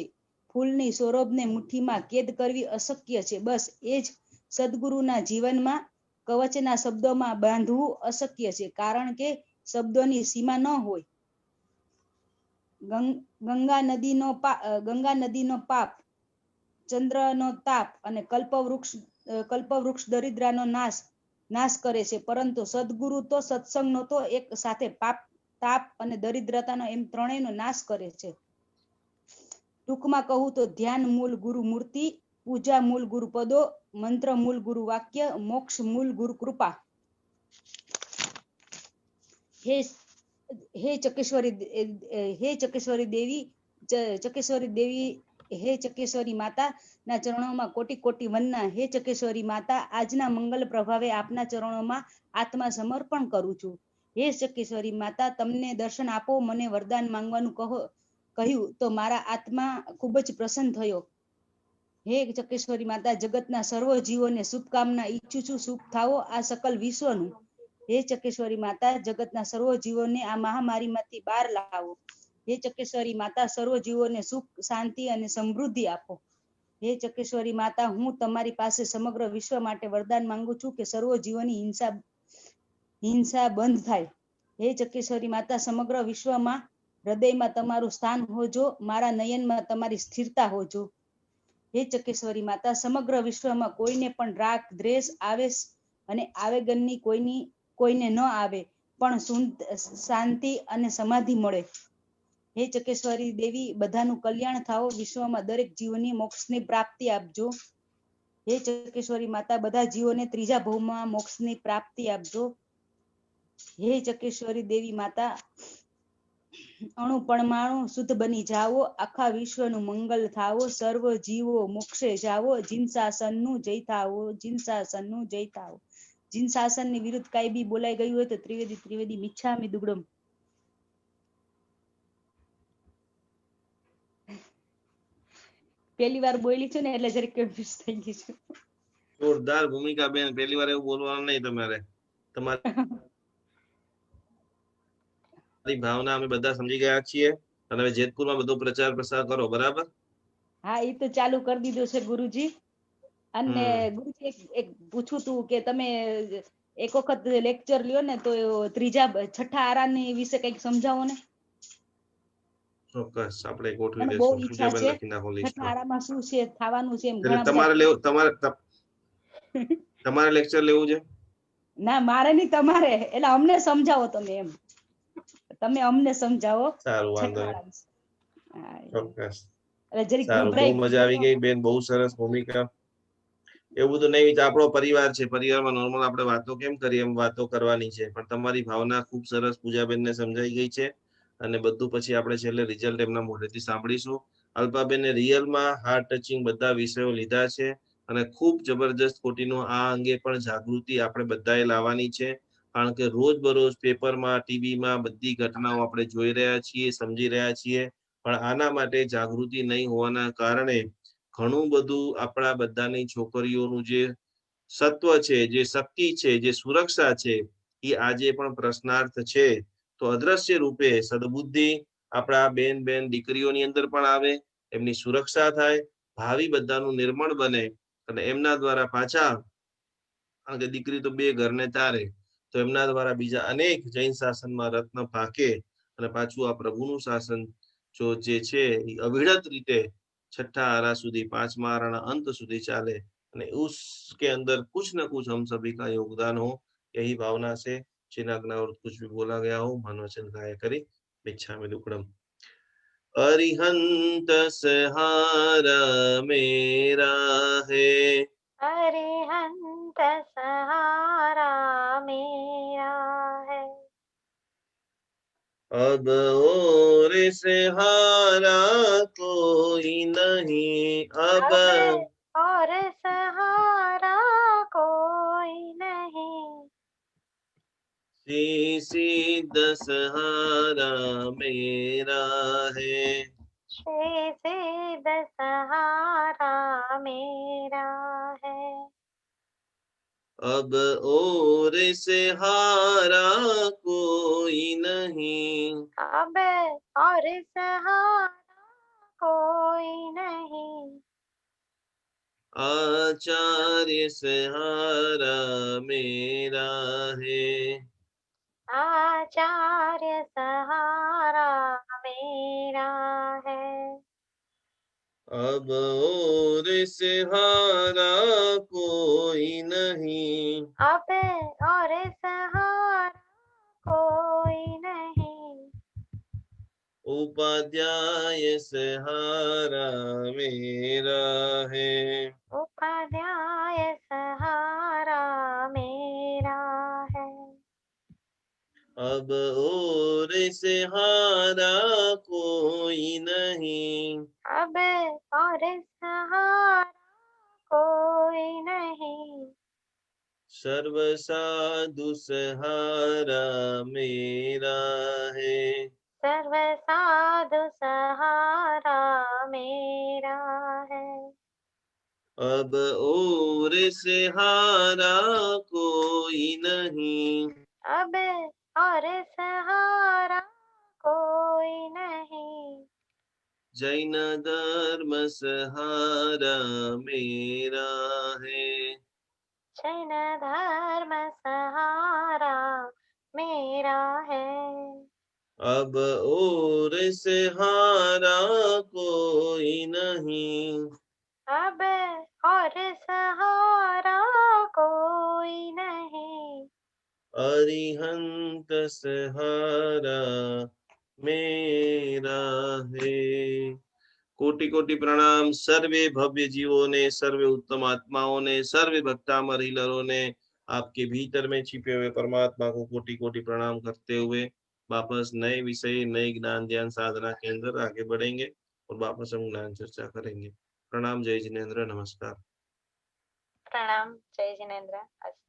ફૂલની સૌરભને મુઠ્ઠીમાં કેદ કરવી અશક્ય છે. બસ એ જ સદગુરુના જીવનમાં કવચના શબ્દોમાં બાંધવું અશક્ય છે, કારણ કે શબ્દોની સીમા ન હોય. ગંગા નદીનો પાપ, ચંદ્રનો તાપ અને કલ્પવૃક્ષ દરિદ્રાનો નાશ કરે છે, પરંતુ સદગુરુ તો સત્સંગનો તો એક સાથે પાપ, તાપ અને દરિદ્રતાનો એમ ત્રણેયનો નાશ કરે છે. ટૂંકમાં કહું તો ધ્યાન મૂળ ગુરુ મૂર્તિ, પૂજા મૂળ ગુરુ પદો, મંત્ર મૂળ ગુરુ વાક્ય, મોક્ષ મૂળ ગુરુ કૃપા. હે ચકેશ્વરી માતા ના ચરણોમાં કોટી કોટી વંદના. હે ચકેશ્વરી માતા, આજના મંગલ પ્રભાવે આપના ચરણોમાં આત્મા સમર્પણ કરું છું. હે ચકેશ્વરી માતા, તમને દર્શન આપો, મને વરદાન માંગવાનું કહ્યું તો મારા આત્મા ખૂબ જ પ્રસન્ન થયો. હે ચકેશ્વરી માતા, જગતના સર્વ જીવોને શુભકામના ઈચ્છું છું, શુભ થાવો આ સકલ વિશ્વનું. હે ચકેશ્વરી માતા, જગતના સર્વ જીવોને આ મહામારીમાંથી બહાર લાવો. હે ચકેશ્વરી માતા, સર્વ જીવોને સુખ, શાંતિ અને સમૃદ્ધિ આપો. હે ચકેશ્વરી માતા, હું તમારી પાસે સમગ્ર વિશ્વ માટે વરદાન માંગુ છું કે સર્વ જીવોની હિંસા બંધ થાય. હે ચકેશ્વરી માતા, સમગ્ર વિશ્વમાં હૃદયમાં તમારું સ્થાન હોજો, મારા નયનમાં તમારી સ્થિરતા હોજો. હે ચકેશ્વરી માતા, સમગ્ર વિશ્વમાં કોઈને પણ રાગ, દ્વેષ, આવેશ અને આવેગનની કોઈને ન આવે, પણ શાંતિ અને સમાધિ મળે. હે ચકેશ્વરી દેવી, બધાનું કલ્યાણ થાઓ, વિશ્વમાં દરેક જીવની મોક્ષની પ્રાપ્તિ આપજો. હે ચકેશ્વરી માતા, બધા જીવોને ત્રીજા ભવમાં મોક્ષની પ્રાપ્તિ આપજો. હે ચકેશ્વરી દેવી માતા, અણુ પરમાણુ શુદ્ધ બની જાઓ, આખા વિશ્વનું મંગલ થાવો, સર્વ જીવો મોક્ષે જાવો, જીન શાસનનું જય થાવો, જીન શાસનનું જય થાવો. જીન શાસનની વિરુદ્ધ કઈ બી બોલાઈ ગયું હોય તો ત્રિવેદી મિચ્છામિ દુક્કડમ. પહેલી વાર બોલી છું ને એટલે જરીક કન્ફ્યુઝ થઈ ગઈ છું. જોરદાર ભૂમિકા બેન, પહેલી વાર એવું બોલવાનું નહીં તમારે. તમારી ભાવના અમે બધા સમજી ગયા છીએ, અને હવે જેતપુરમાં બધો પ્રચાર પ્રસાર કરો, બરાબર? હા, એ તો ચાલુ કરી દીધો છે ગુરુજી. અને ગુરુજી એક પૂછું તું કે તમે એક વખત લેક્ચર લ્યો ને તો છઠ્ઠા આરાની વિશે કઈક સમજાવો ને. ચોક્કસ આપણે ગોઠવી બહુ દઈશું. ઈચ્છા છે. લખી નાખો લિસ્ટમાં. છઠ્ઠા આરામાં શું છે થવાનું છે એમ એટલે તમારે લેક્ચર લેવું છે? ના, મારે નહીં, તમારે. એટલે અમને સમજાવો તમે એમ. તમે અમને સમજાવો. સારું, વાંધો નહીં. ચોક્કસ. જરીક સારું, બહુ મજા આવી ગઈ બેન, બહુ સરસ ભૂમિકા. એવું તો નહીં, આપણો પરિવાર છે, પરિવારમાં નોર્મલ આપણે વાતો કેમ કરીએ એમ વાતો કરવાની છે, પણ તમારી ભાવના ખૂબ સરસ પૂજાબેનને સમજાઈ ગઈ છે, અને બધું પછી આપણે છેલ્લે રિઝલ્ટ એમના મોઢેથી સાંભળીશું. અલ્પાબેને રિયલમાં હાર્ટ ટચિંગ બધા વિષયો લીધા છે, અને ખૂબ જબરજસ્ત કોટીનું આ અંગે પણ જાગૃતિ આપણે બધાએ લાવવાની છે. કારણ કે રોજબરોજ પેપરમાં, ટીવીમાં બધી ઘટનાઓ આપણે જોઈ રહ્યા છીએ, સમજી રહ્યા છીએ, પણ આના માટે જાગૃતિ નહીં હોવાના કારણે ઘણું બધું આપણા બધાની છોકરીઓનું જે સત્વ છે, જે શક્તિ છે, જે સુરક્ષા છે, એ આજે પણ પ્રશ્નાર્થ છે. તો અદ્રશ્ય રૂપે સદબુદ્ધિ આપણા બેન દીકરીઓની અંદર પણ આવે, એમની સુરક્ષા થાય, ભાવિ બધાનું નિર્મળ બને અને એમના દ્વારા પાછા, કારણ કે દીકરી તો બે ઘરને તારે, તો એમના દ્વારા બીજા અનેક જૈન શાસનમાં રત્ન પાકે અને પાછું આ પ્રભુનું શાસન જો જે છે એ અવિરત રીતે छठा आरा સુધી, પાંચમા આરાના અંત સુધી ચાલે અને उसके अंदर कुछ न कुछ हम सभी का योगदान हो, यही भावना से चिन्नाग्ना और कुछ भी बोला गया हो मनोवचन काय करी मिच्छामि दुक्कडम। अरिहंत सहारा मेरा है, अरिहंत सहारा मेरा है, अब और सहारा कोई नहीं, अब और सहारा कोई नहीं, सिद्ध सहारा मेरा है, श्री सिद्ध सहारा मेरा है, अब और सहारा कोई नहीं, अब और सहारा कोई नहीं, आचार्य सहारा मेरा है, आचार्य सहारा मेरा है, अब और सहारा कोई नहीं, अब और सहारा कोई नहीं, उपाध्याय सहारा मेरा है, उपाध्याय सहारा मेरा है, अब और सहारा कोई नहीं, अब और सहारा कोई नहीं, सर्व साधु सहारा मेरा है, सर्व साधु सहारा मेरा है, अब और सहारा कोई नहीं, अब और सहारा कोई नहीं, जैन धर्म सहारा मेरा है, जैन धर्म सहारा मेरा है, अब और सहारा कोई नहीं, अब और सहारा कोई नहीं, अरिहंत सहारा मेरा है। कोटि कोटि प्रणाम सर्वे भव्य जीवों ने, सर्वे उत्तम आत्माओं ने, सर्वे भक्तामर हीलरों ने, आपके भीतर में छिपे हुए परमात्मा को कोटि कोटि प्रणाम करते हुए वापस नए विषय, नए ज्ञान ध्यान साधना के अंदर आगे बढ़ेंगे और वापस हम ज्ञान चर्चा करेंगे। प्रणाम, जय जिनेन्द्र, नमस्कार। प्रणाम, जय जिनेन्द्र।